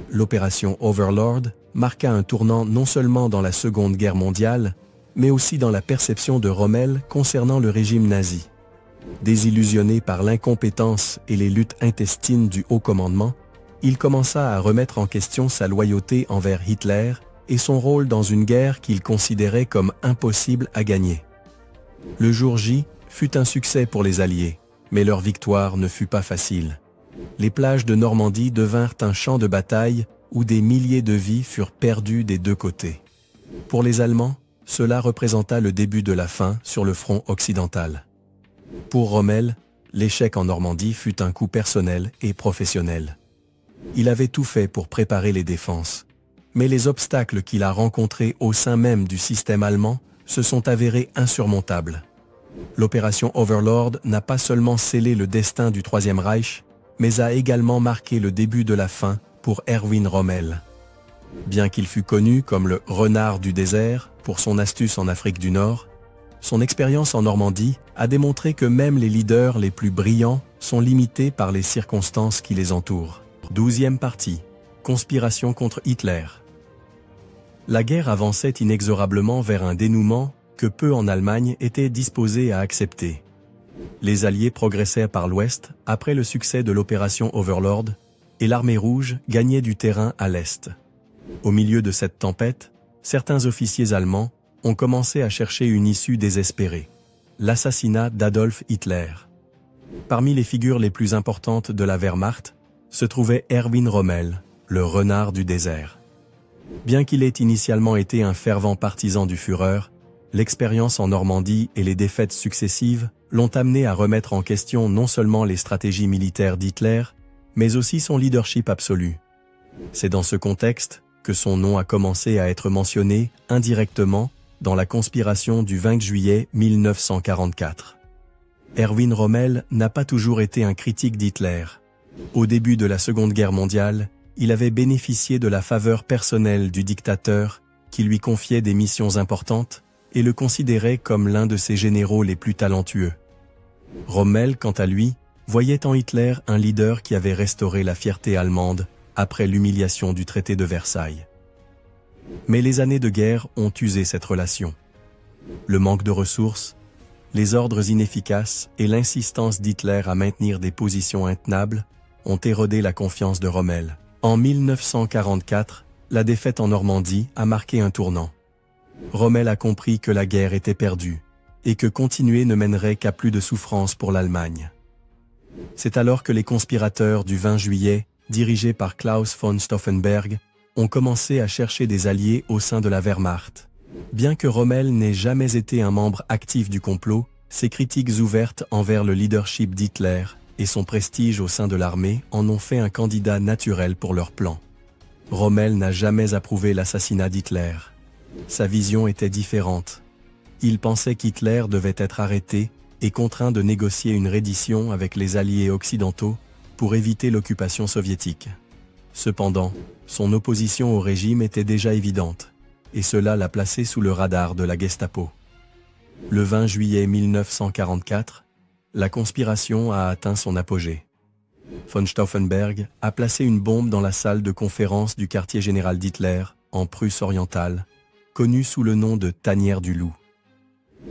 L'opération Overlord marqua un tournant non seulement dans la Seconde Guerre mondiale, mais aussi dans la perception de Rommel concernant le régime nazi. Désillusionné par l'incompétence et les luttes intestines du haut commandement, il commença à remettre en question sa loyauté envers Hitler et son rôle dans une guerre qu'il considérait comme impossible à gagner. Le jour J fut un succès pour les Alliés, mais leur victoire ne fut pas facile. Les plages de Normandie devinrent un champ de bataille où des milliers de vies furent perdues des deux côtés. Pour les Allemands, cela représenta le début de la fin sur le front occidental. Pour Rommel, l'échec en Normandie fut un coup personnel et professionnel. Il avait tout fait pour préparer les défenses, mais les obstacles qu'il a rencontrés au sein même du système allemand se sont avérés insurmontables. L'opération Overlord n'a pas seulement scellé le destin du Troisième Reich, mais a également marqué le début de la fin pour Erwin Rommel. Bien qu'il fût connu comme le « renard du désert » pour son astuce en Afrique du Nord, son expérience en Normandie a démontré que même les leaders les plus brillants sont limités par les circonstances qui les entourent. 12e partie. Conspiration contre Hitler. La guerre avançait inexorablement vers un dénouement que peu en Allemagne étaient disposés à accepter. Les Alliés progressaient par l'ouest après le succès de l'opération Overlord et l'armée rouge gagnait du terrain à l'est. Au milieu de cette tempête, certains officiers allemands ont commencé à chercher une issue désespérée, l'assassinat d'Adolf Hitler. Parmi les figures les plus importantes de la Wehrmacht se trouvait Erwin Rommel, le renard du désert. Bien qu'il ait initialement été un fervent partisan du Führer, l'expérience en Normandie et les défaites successives l'ont amené à remettre en question non seulement les stratégies militaires d'Hitler, mais aussi son leadership absolu. C'est dans ce contexte que son nom a commencé à être mentionné indirectement dans la conspiration du 20 juillet 1944. Erwin Rommel n'a pas toujours été un critique d'Hitler. Au début de la Seconde Guerre mondiale, il avait bénéficié de la faveur personnelle du dictateur qui lui confiait des missions importantes et le considérait comme l'un de ses généraux les plus talentueux. Rommel, quant à lui, voyait en Hitler un leader qui avait restauré la fierté allemande après l'humiliation du traité de Versailles. Mais les années de guerre ont usé cette relation. Le manque de ressources, les ordres inefficaces et l'insistance d'Hitler à maintenir des positions intenables ont érodé la confiance de Rommel. En 1944, la défaite en Normandie a marqué un tournant. Rommel a compris que la guerre était perdue, et que continuer ne mènerait qu'à plus de souffrance pour l'Allemagne. C'est alors que les conspirateurs du 20 juillet, dirigés par Klaus von Stauffenberg, ont commencé à chercher des alliés au sein de la Wehrmacht. Bien que Rommel n'ait jamais été un membre actif du complot, ses critiques ouvertes envers le leadership d'Hitler et son prestige au sein de l'armée en ont fait un candidat naturel pour leur plan. Rommel n'a jamais approuvé l'assassinat d'Hitler. Sa vision était différente. Il pensait qu'Hitler devait être arrêté et contraint de négocier une reddition avec les alliés occidentaux pour éviter l'occupation soviétique. Cependant, son opposition au régime était déjà évidente, et cela l'a placé sous le radar de la Gestapo. Le 20 juillet 1944, la conspiration a atteint son apogée. Von Stauffenberg a placé une bombe dans la salle de conférence du quartier général d'Hitler, en Prusse orientale, connue sous le nom de Tanière du Loup.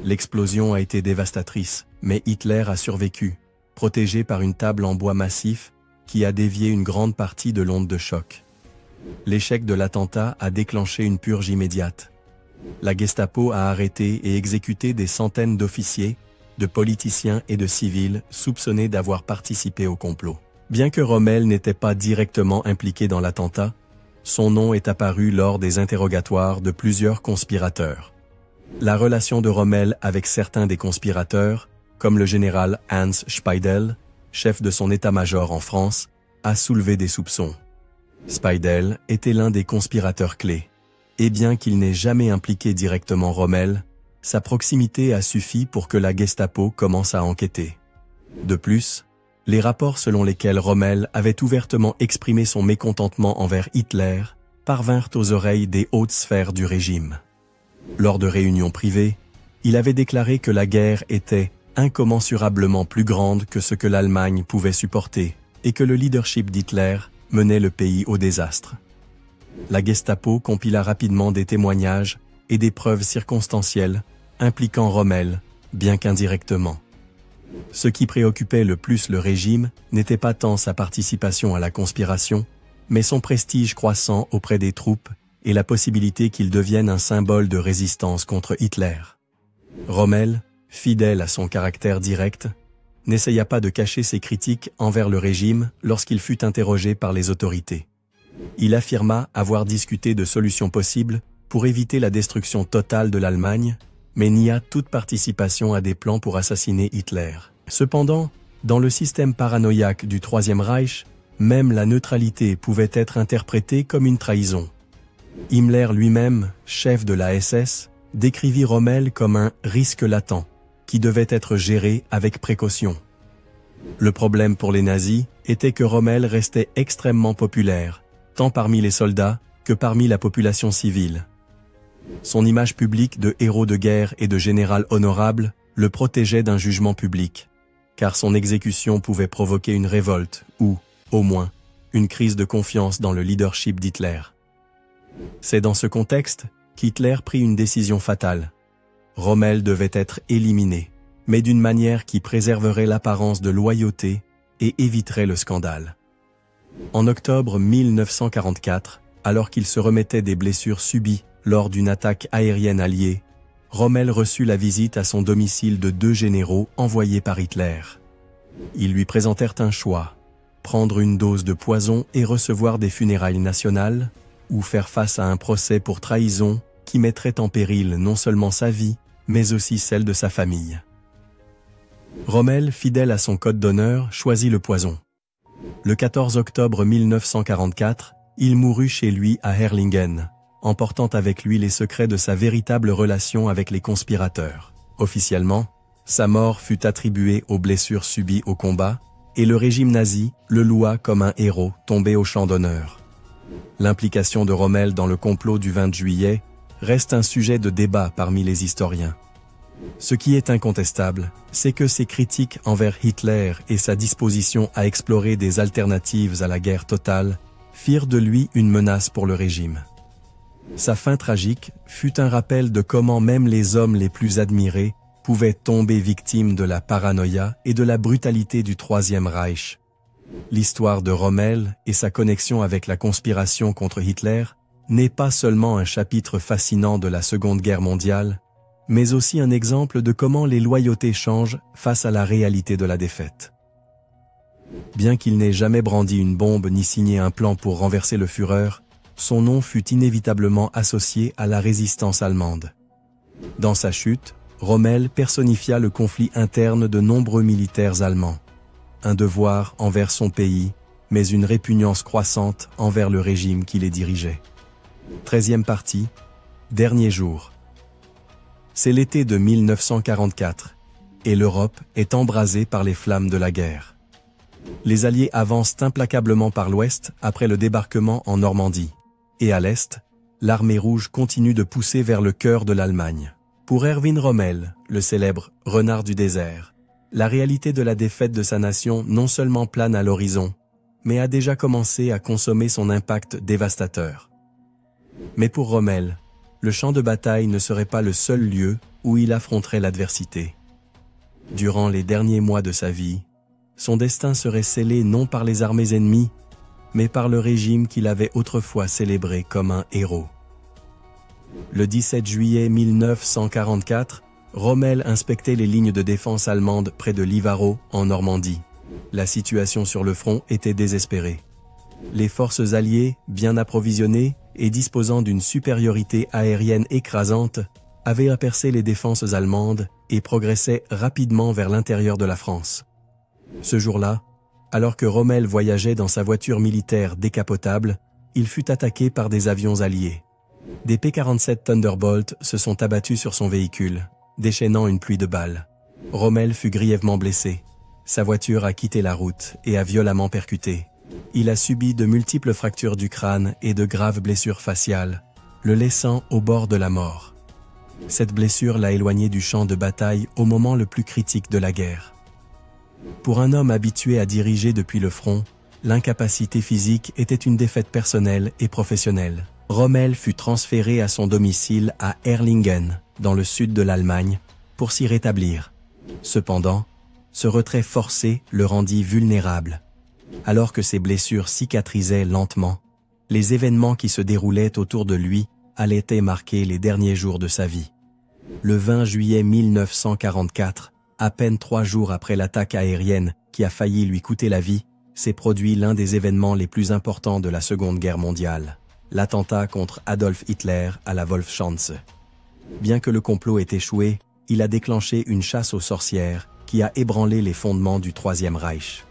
L'explosion a été dévastatrice, mais Hitler a survécu, protégé par une table en bois massif qui a dévié une grande partie de l'onde de choc. L'échec de l'attentat a déclenché une purge immédiate. La Gestapo a arrêté et exécuté des centaines d'officiers, de politiciens et de civils soupçonnés d'avoir participé au complot. Bien que Rommel n'était pas directement impliqué dans l'attentat, son nom est apparu lors des interrogatoires de plusieurs conspirateurs. La relation de Rommel avec certains des conspirateurs, comme le général Hans Speidel, chef de son état-major en France, a soulevé des soupçons. Speidel était l'un des conspirateurs clés, et bien qu'il n'ait jamais impliqué directement Rommel, sa proximité a suffi pour que la Gestapo commence à enquêter. De plus, les rapports selon lesquels Rommel avait ouvertement exprimé son mécontentement envers Hitler parvinrent aux oreilles des hautes sphères du régime. Lors de réunions privées, il avait déclaré que la guerre était incommensurablement plus grande que ce que l'Allemagne pouvait supporter et que le leadership d'Hitler menait le pays au désastre. La Gestapo compila rapidement des témoignages et des preuves circonstancielles impliquant Rommel, bien qu'indirectement. Ce qui préoccupait le plus le régime n'était pas tant sa participation à la conspiration, mais son prestige croissant auprès des troupes et la possibilité qu'il devienne un symbole de résistance contre Hitler. Rommel, fidèle à son caractère direct, n'essaya pas de cacher ses critiques envers le régime lorsqu'il fut interrogé par les autorités. Il affirma avoir discuté de solutions possibles pour éviter la destruction totale de l'Allemagne, mais nia toute participation à des plans pour assassiner Hitler. Cependant, dans le système paranoïaque du Troisième Reich, même la neutralité pouvait être interprétée comme une trahison. Himmler lui-même, chef de la SS, décrivit Rommel comme un « risque latent » qui devait être géré avec précaution. Le problème pour les nazis était que Rommel restait extrêmement populaire, tant parmi les soldats que parmi la population civile. Son image publique de héros de guerre et de général honorable le protégeait d'un jugement public, car son exécution pouvait provoquer une révolte ou, au moins, une crise de confiance dans le leadership d'Hitler. C'est dans ce contexte qu'Hitler prit une décision fatale. Rommel devait être éliminé, mais d'une manière qui préserverait l'apparence de loyauté et éviterait le scandale. En octobre 1944, alors qu'il se remettait des blessures subies lors d'une attaque aérienne alliée, Rommel reçut la visite à son domicile de 2 généraux envoyés par Hitler. Ils lui présentèrent un choix, prendre une dose de poison et recevoir des funérailles nationales, ou faire face à un procès pour trahison qui mettrait en péril non seulement sa vie, mais aussi celle de sa famille. Rommel, fidèle à son code d'honneur, choisit le poison. Le 14 octobre 1944, il mourut chez lui à Herrlingen, emportant avec lui les secrets de sa véritable relation avec les conspirateurs. Officiellement, sa mort fut attribuée aux blessures subies au combat, et le régime nazi le loua comme un héros tombé au champ d'honneur. L'implication de Rommel dans le complot du 20 juillet reste un sujet de débat parmi les historiens. Ce qui est incontestable, c'est que ses critiques envers Hitler et sa disposition à explorer des alternatives à la guerre totale firent de lui une menace pour le régime. Sa fin tragique fut un rappel de comment même les hommes les plus admirés pouvaient tomber victimes de la paranoïa et de la brutalité du Troisième Reich. L'histoire de Rommel et sa connexion avec la conspiration contre Hitler n'est pas seulement un chapitre fascinant de la Seconde Guerre mondiale, mais aussi un exemple de comment les loyautés changent face à la réalité de la défaite. Bien qu'il n'ait jamais brandi une bombe ni signé un plan pour renverser le Führer, son nom fut inévitablement associé à la résistance allemande. Dans sa chute, Rommel personnifia le conflit interne de nombreux militaires allemands. Un devoir envers son pays, mais une répugnance croissante envers le régime qui les dirigeait. 13e partie, dernier jour. C'est l'été de 1944, et l'Europe est embrasée par les flammes de la guerre. Les Alliés avancent implacablement par l'ouest après le débarquement en Normandie. Et à l'est, l'armée rouge continue de pousser vers le cœur de l'Allemagne. Pour Erwin Rommel, le célèbre « renard du désert », la réalité de la défaite de sa nation non seulement plane à l'horizon, mais a déjà commencé à consommer son impact dévastateur. Mais pour Rommel, le champ de bataille ne serait pas le seul lieu où il affronterait l'adversité. Durant les derniers mois de sa vie, son destin serait scellé non par les armées ennemies, mais par le régime qu'il avait autrefois célébré comme un héros. Le 17 juillet 1944, Rommel inspectait les lignes de défense allemandes près de Livarot, en Normandie. La situation sur le front était désespérée. Les forces alliées, bien approvisionnées et disposant d'une supériorité aérienne écrasante, avaient apercé les défenses allemandes et progressaient rapidement vers l'intérieur de la France. Ce jour-là, alors que Rommel voyageait dans sa voiture militaire décapotable, il fut attaqué par des avions alliés. Des P-47 Thunderbolt se sont abattus sur son véhicule, déchaînant une pluie de balles. Rommel fut grièvement blessé. Sa voiture a quitté la route et a violemment percuté. Il a subi de multiples fractures du crâne et de graves blessures faciales, le laissant au bord de la mort. Cette blessure l'a éloigné du champ de bataille au moment le plus critique de la guerre. Pour un homme habitué à diriger depuis le front, l'incapacité physique était une défaite personnelle et professionnelle. Rommel fut transféré à son domicile à Erlingen, dans le sud de l'Allemagne, pour s'y rétablir. Cependant, ce retrait forcé le rendit vulnérable. Alors que ses blessures cicatrisaient lentement, les événements qui se déroulaient autour de lui allaient marquer les derniers jours de sa vie. Le 20 juillet 1944, à peine 3 jours après l'attaque aérienne qui a failli lui coûter la vie, s'est produit l'un des événements les plus importants de la Seconde Guerre mondiale, l'attentat contre Adolf Hitler à la Wolfschanze. Bien que le complot ait échoué, il a déclenché une chasse aux sorcières qui a ébranlé les fondements du Troisième Reich.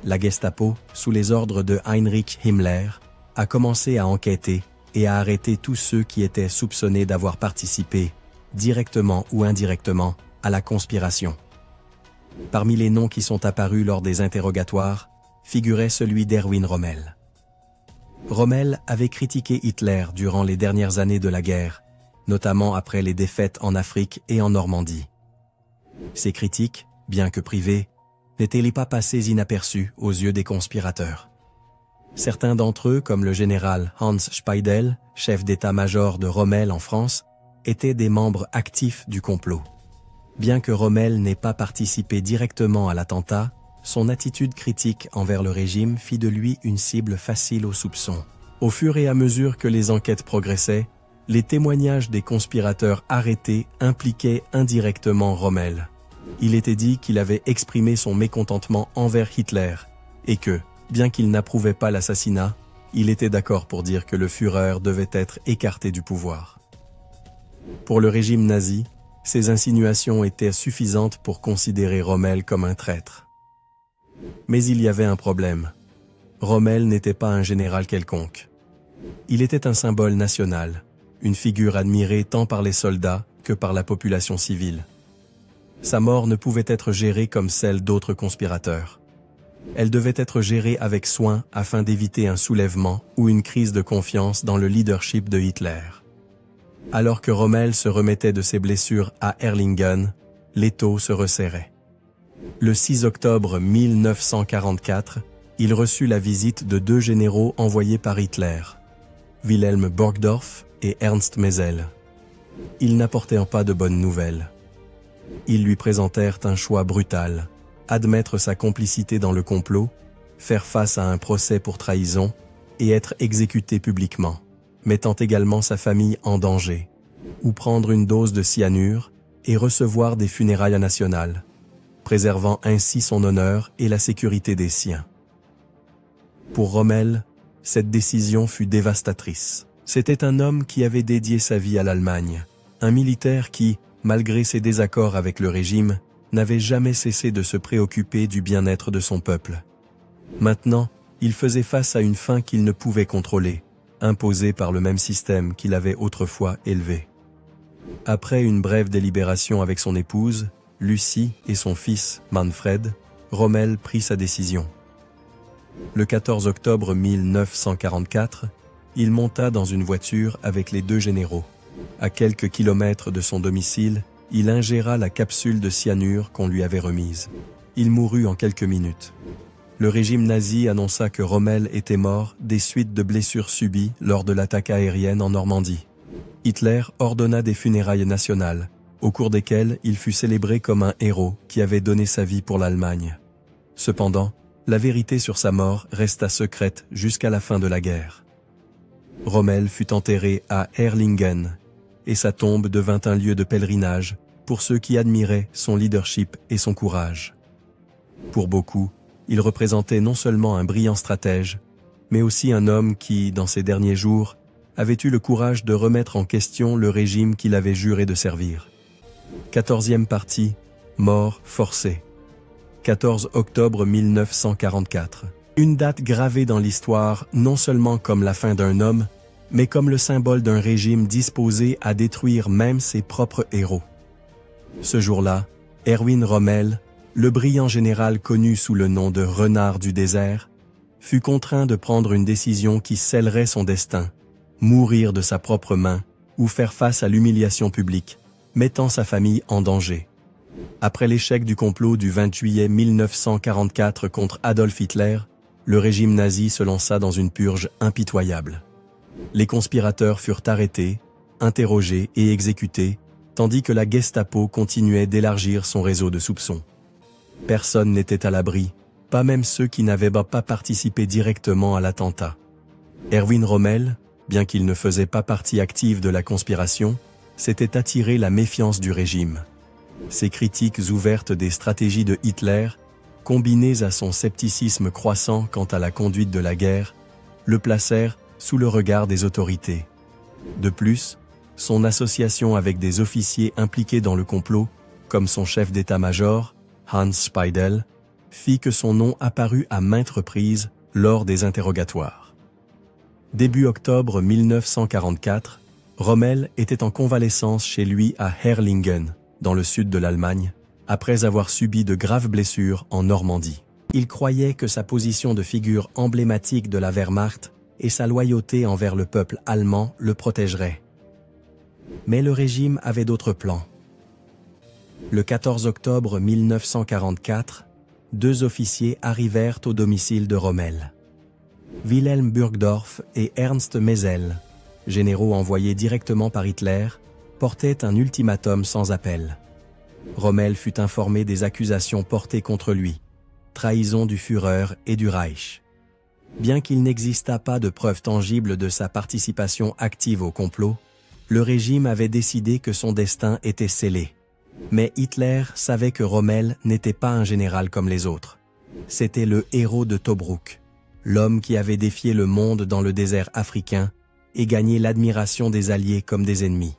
La Gestapo, sous les ordres de Heinrich Himmler, a commencé à enquêter et à arrêter tous ceux qui étaient soupçonnés d'avoir participé, directement ou indirectement, à la conspiration. Parmi les noms qui sont apparus lors des interrogatoires, figurait celui d'Erwin Rommel. Rommel avait critiqué Hitler durant les dernières années de la guerre, notamment après les défaites en Afrique et en Normandie. Ces critiques, bien que privées, n'étaient pas passées inaperçues aux yeux des conspirateurs. Certains d'entre eux, comme le général Hans Speidel, chef d'état-major de Rommel en France, étaient des membres actifs du complot. Bien que Rommel n'ait pas participé directement à l'attentat, son attitude critique envers le régime fit de lui une cible facile aux soupçons. Au fur et à mesure que les enquêtes progressaient, les témoignages des conspirateurs arrêtés impliquaient indirectement Rommel. Il était dit qu'il avait exprimé son mécontentement envers Hitler et que, bien qu'il n'approuvait pas l'assassinat, il était d'accord pour dire que le Führer devait être écarté du pouvoir. Pour le régime nazi, ces insinuations étaient suffisantes pour considérer Rommel comme un traître. Mais il y avait un problème. Rommel n'était pas un général quelconque. Il était un symbole national, une figure admirée tant par les soldats que par la population civile. Sa mort ne pouvait être gérée comme celle d'autres conspirateurs. Elle devait être gérée avec soin afin d'éviter un soulèvement ou une crise de confiance dans le leadership de Hitler. Alors que Rommel se remettait de ses blessures à Erlingen, l'étau se resserrait. Le 6 octobre 1944, il reçut la visite de 2 généraux envoyés par Hitler, Wilhelm Burgdorf et Ernst Maisel. Ils n'apportèrent pas de bonnes nouvelles. Ils lui présentèrent un choix brutal, admettre sa complicité dans le complot, faire face à un procès pour trahison et être exécuté publiquement, mettant également sa famille en danger, ou prendre une dose de cyanure, et recevoir des funérailles nationales, préservant ainsi son honneur et la sécurité des siens. Pour Rommel, cette décision fut dévastatrice. C'était un homme qui avait dédié sa vie à l'Allemagne, un militaire qui, malgré ses désaccords avec le régime, n'avait jamais cessé de se préoccuper du bien-être de son peuple. Maintenant, il faisait face à une fin qu'il ne pouvait contrôler, imposée par le même système qu'il avait autrefois élevé. Après une brève délibération avec son épouse, Lucie, et son fils, Manfred, Rommel prit sa décision. Le 14 octobre 1944, il monta dans une voiture avec les deux généraux. À quelques kilomètres de son domicile, il ingéra la capsule de cyanure qu'on lui avait remise. Il mourut en quelques minutes. Le régime nazi annonça que Rommel était mort des suites de blessures subies lors de l'attaque aérienne en Normandie. Hitler ordonna des funérailles nationales, au cours desquelles il fut célébré comme un héros qui avait donné sa vie pour l'Allemagne. Cependant, la vérité sur sa mort resta secrète jusqu'à la fin de la guerre. Rommel fut enterré à Erlingen, et sa tombe devint un lieu de pèlerinage pour ceux qui admiraient son leadership et son courage. Pour beaucoup, il représentait non seulement un brillant stratège, mais aussi un homme qui, dans ses derniers jours, avait eu le courage de remettre en question le régime qu'il avait juré de servir. 14e partie, mort forcée. 14 octobre 1944. Une date gravée dans l'histoire non seulement comme la fin d'un homme, mais comme le symbole d'un régime disposé à détruire même ses propres héros. Ce jour-là, Erwin Rommel, le brillant général connu sous le nom de Renard du désert, fut contraint de prendre une décision qui scellerait son destin, mourir de sa propre main ou faire face à l'humiliation publique, mettant sa famille en danger. Après l'échec du complot du 20 juillet 1944 contre Adolf Hitler, le régime nazi se lança dans une purge impitoyable. Les conspirateurs furent arrêtés, interrogés et exécutés, tandis que la Gestapo continuait d'élargir son réseau de soupçons. Personne n'était à l'abri, pas même ceux qui n'avaient pas participé directement à l'attentat. Erwin Rommel, bien qu'il ne faisait pas partie active de la conspiration, s'était attiré la méfiance du régime. Ses critiques ouvertes des stratégies de Hitler, combinées à son scepticisme croissant quant à la conduite de la guerre, le placèrent sous le regard des autorités. De plus, son association avec des officiers impliqués dans le complot, comme son chef d'état-major, Hans Speidel, fit que son nom apparut à maintes reprises lors des interrogatoires. Début octobre 1944, Rommel était en convalescence chez lui à Erlingen, dans le sud de l'Allemagne, après avoir subi de graves blessures en Normandie. Il croyait que sa position de figure emblématique de la Wehrmacht et sa loyauté envers le peuple allemand le protégeraient. Mais le régime avait d'autres plans. Le 14 octobre 1944, deux officiers arrivèrent au domicile de Rommel. Wilhelm Burgdorf et Ernst Maisel, généraux envoyés directement par Hitler, portaient un ultimatum sans appel. Rommel fut informé des accusations portées contre lui, trahison du Führer et du Reich. Bien qu'il n'existât pas de preuves tangibles de sa participation active au complot, le régime avait décidé que son destin était scellé. Mais Hitler savait que Rommel n'était pas un général comme les autres. C'était le héros de Tobrouk, l'homme qui avait défié le monde dans le désert africain et gagné l'admiration des alliés comme des ennemis.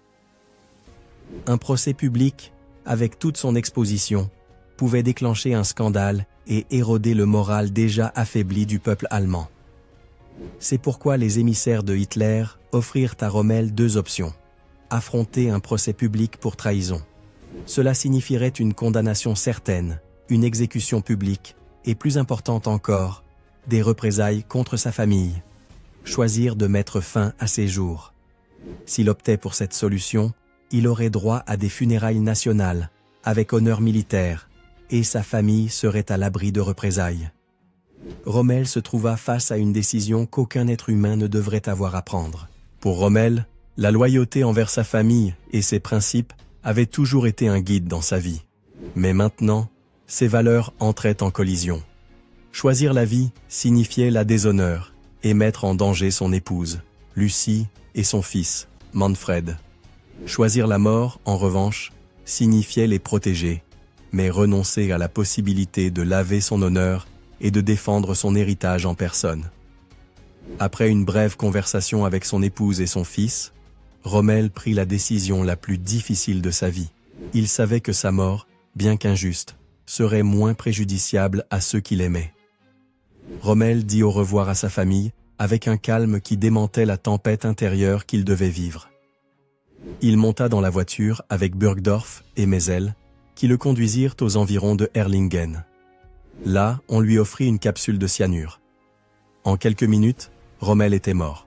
Un procès public, avec toute son exposition, pouvait déclencher un scandale et éroder le moral déjà affaibli du peuple allemand. C'est pourquoi les émissaires de Hitler offrirent à Rommel deux options. Affronter un procès public pour trahison. Cela signifierait une condamnation certaine, une exécution publique, et plus importante encore, des représailles contre sa famille. Choisir de mettre fin à ses jours. S'il optait pour cette solution, il aurait droit à des funérailles nationales, avec honneur militaire, et sa famille serait à l'abri de représailles. Rommel se trouva face à une décision qu'aucun être humain ne devrait avoir à prendre. Pour Rommel, la loyauté envers sa famille et ses principes avaient toujours été un guide dans sa vie. Mais maintenant, ces valeurs entraient en collision. Choisir la vie signifiait la déshonneur et mettre en danger son épouse, Lucie, et son fils, Manfred. Choisir la mort, en revanche, signifiait les protéger, mais renoncer à la possibilité de laver son honneur et de défendre son héritage en personne. Après une brève conversation avec son épouse et son fils, Rommel prit la décision la plus difficile de sa vie. Il savait que sa mort, bien qu'injuste, serait moins préjudiciable à ceux qu'il aimait. Rommel dit au revoir à sa famille, avec un calme qui démentait la tempête intérieure qu'il devait vivre. Il monta dans la voiture avec Burgdorf et Meisel, qui le conduisirent aux environs de Erlingen. Là, on lui offrit une capsule de cyanure. En quelques minutes, Rommel était mort.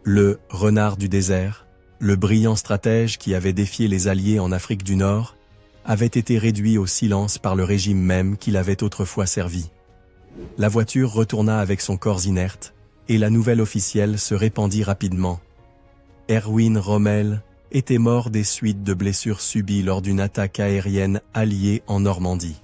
Le « renard du désert », le brillant stratège qui avait défié les Alliés en Afrique du Nord, avait été réduit au silence par le régime même qu'il avait autrefois servi. La voiture retourna avec son corps inerte, et la nouvelle officielle se répandit rapidement. Erwin Rommel était mort des suites de blessures subies lors d'une attaque aérienne alliée en Normandie.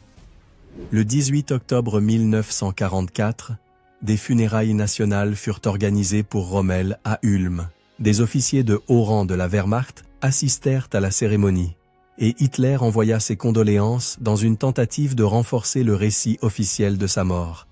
Le 18 octobre 1944, des funérailles nationales furent organisées pour Rommel à Ulm. Des officiers de haut rang de la Wehrmacht assistèrent à la cérémonie, et Hitler envoya ses condoléances dans une tentative de renforcer le récit officiel de sa mort.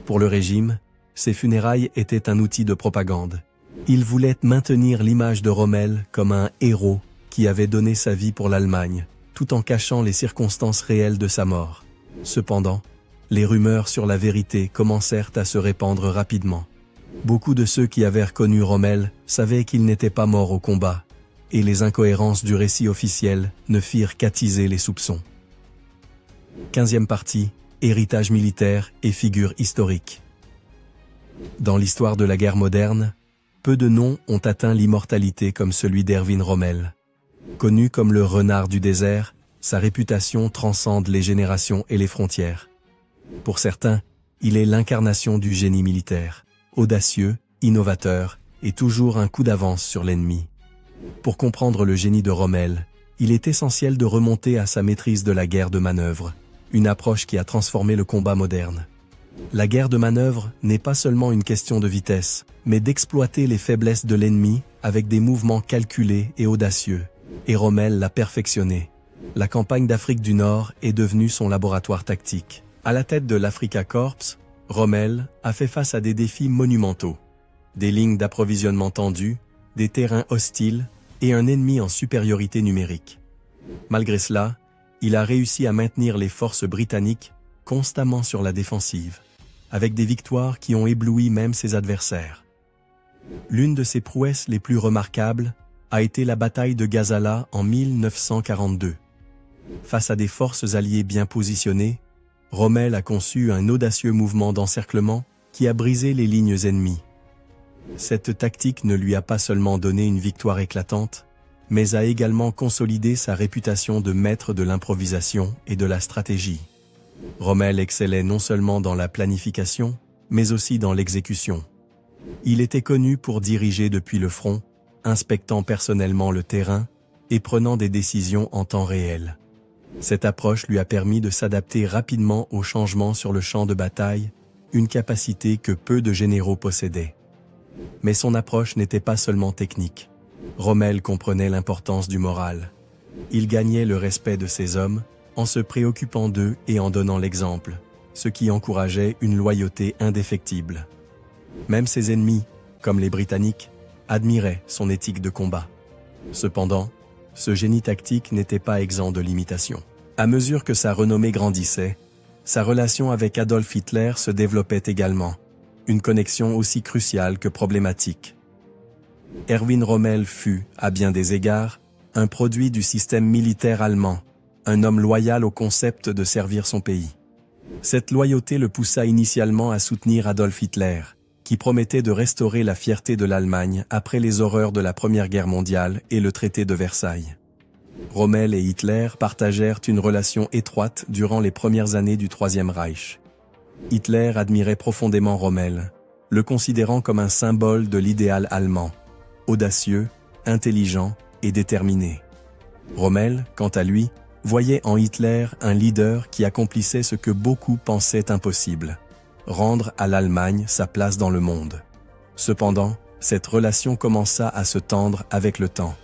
Pour le régime, ces funérailles étaient un outil de propagande. Il voulait maintenir l'image de Rommel comme un héros qui avait donné sa vie pour l'Allemagne, tout en cachant les circonstances réelles de sa mort. Cependant, les rumeurs sur la vérité commencèrent à se répandre rapidement. Beaucoup de ceux qui avaient reconnu Rommel savaient qu'il n'était pas mort au combat, et les incohérences du récit officiel ne firent qu'attiser les soupçons. 15e partie, héritage militaire et figure historique. Dans l'histoire de la guerre moderne, peu de noms ont atteint l'immortalité comme celui d'Erwin Rommel. Connu comme le renard du désert, sa réputation transcende les générations et les frontières. Pour certains, il est l'incarnation du génie militaire, audacieux, innovateur et toujours un coup d'avance sur l'ennemi. Pour comprendre le génie de Rommel, il est essentiel de remonter à sa maîtrise de la guerre de manœuvre, une approche qui a transformé le combat moderne. La guerre de manœuvre n'est pas seulement une question de vitesse, mais d'exploiter les faiblesses de l'ennemi avec des mouvements calculés et audacieux. Et Rommel l'a perfectionné. La campagne d'Afrique du Nord est devenue son laboratoire tactique. À la tête de l'Afrika Korps, Rommel a fait face à des défis monumentaux. Des lignes d'approvisionnement tendues, des terrains hostiles et un ennemi en supériorité numérique. Malgré cela, il a réussi à maintenir les forces britanniques constamment sur la défensive, avec des victoires qui ont ébloui même ses adversaires. L'une de ses prouesses les plus remarquables a été la bataille de Gazala en 1942. Face à des forces alliées bien positionnées, Rommel a conçu un audacieux mouvement d'encerclement qui a brisé les lignes ennemies. Cette tactique ne lui a pas seulement donné une victoire éclatante, mais a également consolidé sa réputation de maître de l'improvisation et de la stratégie. Rommel excellait non seulement dans la planification, mais aussi dans l'exécution. Il était connu pour diriger depuis le front, inspectant personnellement le terrain et prenant des décisions en temps réel. Cette approche lui a permis de s'adapter rapidement aux changements sur le champ de bataille, une capacité que peu de généraux possédaient. Mais son approche n'était pas seulement technique. Rommel comprenait l'importance du moral. Il gagnait le respect de ses hommes en se préoccupant d'eux et en donnant l'exemple, ce qui encourageait une loyauté indéfectible. Même ses ennemis, comme les Britanniques, admiraient son éthique de combat. Cependant, ce génie tactique n'était pas exempt de limitations. À mesure que sa renommée grandissait, sa relation avec Adolf Hitler se développait également, une connexion aussi cruciale que problématique. Erwin Rommel fut, à bien des égards, un produit du système militaire allemand, un homme loyal au concept de servir son pays. Cette loyauté le poussa initialement à soutenir Adolf Hitler, qui promettait de restaurer la fierté de l'Allemagne après les horreurs de la Première Guerre mondiale et le traité de Versailles. Rommel et Hitler partagèrent une relation étroite durant les premières années du Troisième Reich. Hitler admirait profondément Rommel, le considérant comme un symbole de l'idéal allemand, audacieux, intelligent et déterminé. Rommel, quant à lui, voyait en Hitler un leader qui accomplissait ce que beaucoup pensaient impossible: rendre à l'Allemagne sa place dans le monde. Cependant, cette relation commença à se tendre avec le temps.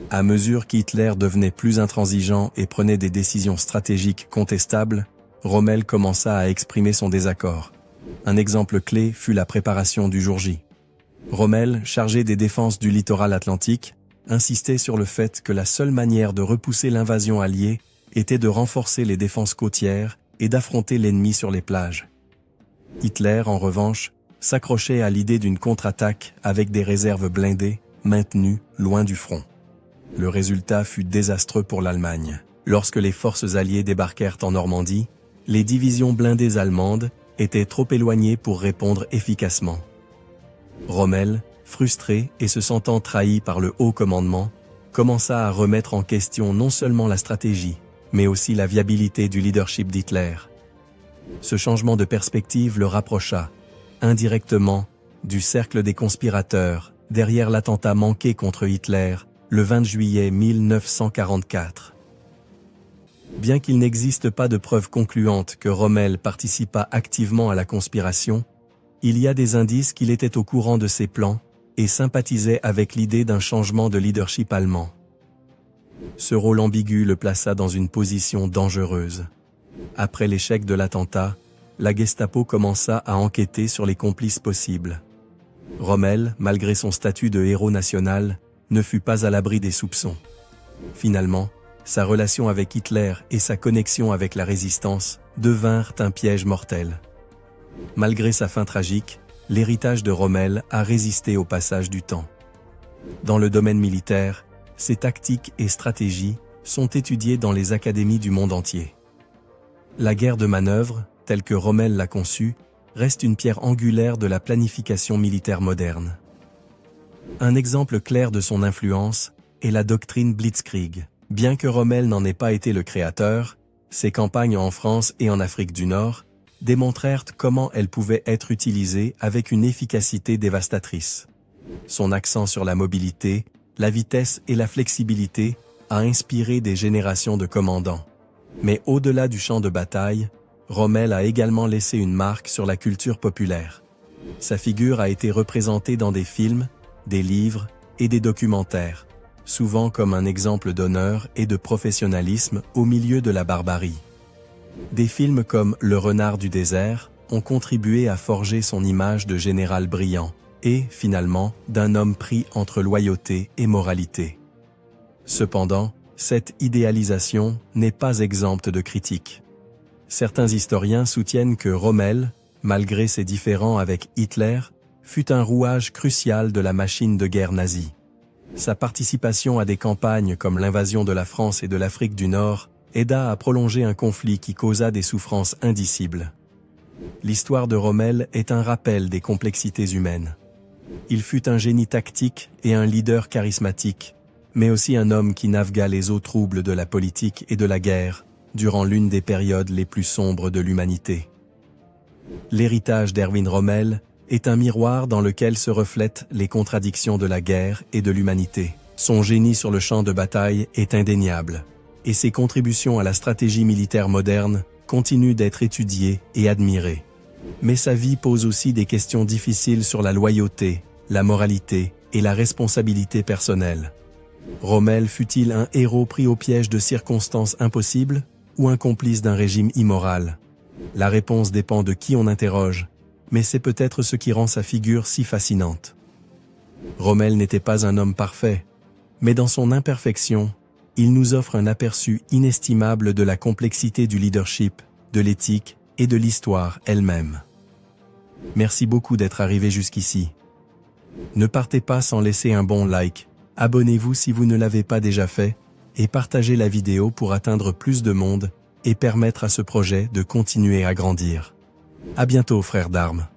À mesure qu'Hitler devenait plus intransigeant et prenait des décisions stratégiques contestables, Rommel commença à exprimer son désaccord. Un exemple clé fut la préparation du jour J. Rommel, chargé des défenses du littoral atlantique, insistait sur le fait que la seule manière de repousser l'invasion alliée était de renforcer les défenses côtières et d'affronter l'ennemi sur les plages. Hitler, en revanche, s'accrochait à l'idée d'une contre-attaque avec des réserves blindées, maintenues loin du front. Le résultat fut désastreux pour l'Allemagne. Lorsque les forces alliées débarquèrent en Normandie, les divisions blindées allemandes étaient trop éloignées pour répondre efficacement. Rommel, frustré et se sentant trahi par le haut commandement, commença à remettre en question non seulement la stratégie, mais aussi la viabilité du leadership d'Hitler. Ce changement de perspective le rapprocha, indirectement, du cercle des conspirateurs, derrière l'attentat manqué contre Hitler, le 20 juillet 1944. Bien qu'il n'existe pas de preuves concluantes que Rommel participa activement à la conspiration, il y a des indices qu'il était au courant de ses plans et sympathisait avec l'idée d'un changement de leadership allemand. Ce rôle ambigu le plaça dans une position dangereuse. Après l'échec de l'attentat, la Gestapo commença à enquêter sur les complices possibles. Rommel, malgré son statut de héros national, ne fut pas à l'abri des soupçons. Finalement, sa relation avec Hitler et sa connexion avec la résistance devinrent un piège mortel. Malgré sa fin tragique, l'héritage de Rommel a résisté au passage du temps. Dans le domaine militaire, ses tactiques et stratégies sont étudiées dans les académies du monde entier. La guerre de manœuvre, telle que Rommel l'a conçue, reste une pierre angulaire de la planification militaire moderne. Un exemple clair de son influence est la doctrine Blitzkrieg. Bien que Rommel n'en ait pas été le créateur, ses campagnes en France et en Afrique du Nord démontrèrent comment elles pouvaient être utilisées avec une efficacité dévastatrice. Son accent sur la mobilité, la vitesse et la flexibilité a inspiré des générations de commandants. Mais au-delà du champ de bataille, Rommel a également laissé une marque sur la culture populaire. Sa figure a été représentée dans des films, des livres et des documentaires, souvent comme un exemple d'honneur et de professionnalisme au milieu de la barbarie. Des films comme Le Renard du désert ont contribué à forger son image de général brillant et, finalement, d'un homme pris entre loyauté et moralité. Cependant, cette idéalisation n'est pas exempte de critiques. Certains historiens soutiennent que Rommel, malgré ses différends avec Hitler, fut un rouage crucial de la machine de guerre nazie. Sa participation à des campagnes comme l'invasion de la France et de l'Afrique du Nord aida à prolonger un conflit qui causa des souffrances indicibles. L'histoire de Rommel est un rappel des complexités humaines. Il fut un génie tactique et un leader charismatique, mais aussi un homme qui navigua les eaux troubles de la politique et de la guerre, durant l'une des périodes les plus sombres de l'humanité. L'héritage d'Erwin Rommel est un miroir dans lequel se reflètent les contradictions de la guerre et de l'humanité. Son génie sur le champ de bataille est indéniable, et ses contributions à la stratégie militaire moderne continuent d'être étudiées et admirées. Mais sa vie pose aussi des questions difficiles sur la loyauté, la moralité et la responsabilité personnelle. Rommel fut-il un héros pris au piège de circonstances impossibles ou un complice d'un régime immoral? La réponse dépend de qui on interroge, mais c'est peut-être ce qui rend sa figure si fascinante. Rommel n'était pas un homme parfait, mais dans son imperfection, il nous offre un aperçu inestimable de la complexité du leadership, de l'éthique et de l'histoire elle-même. Merci beaucoup d'être arrivé jusqu'ici. Ne partez pas sans laisser un bon like, abonnez-vous si vous ne l'avez pas déjà fait, et partagez la vidéo pour atteindre plus de monde et permettre à ce projet de continuer à grandir. À bientôt, frères d'armes.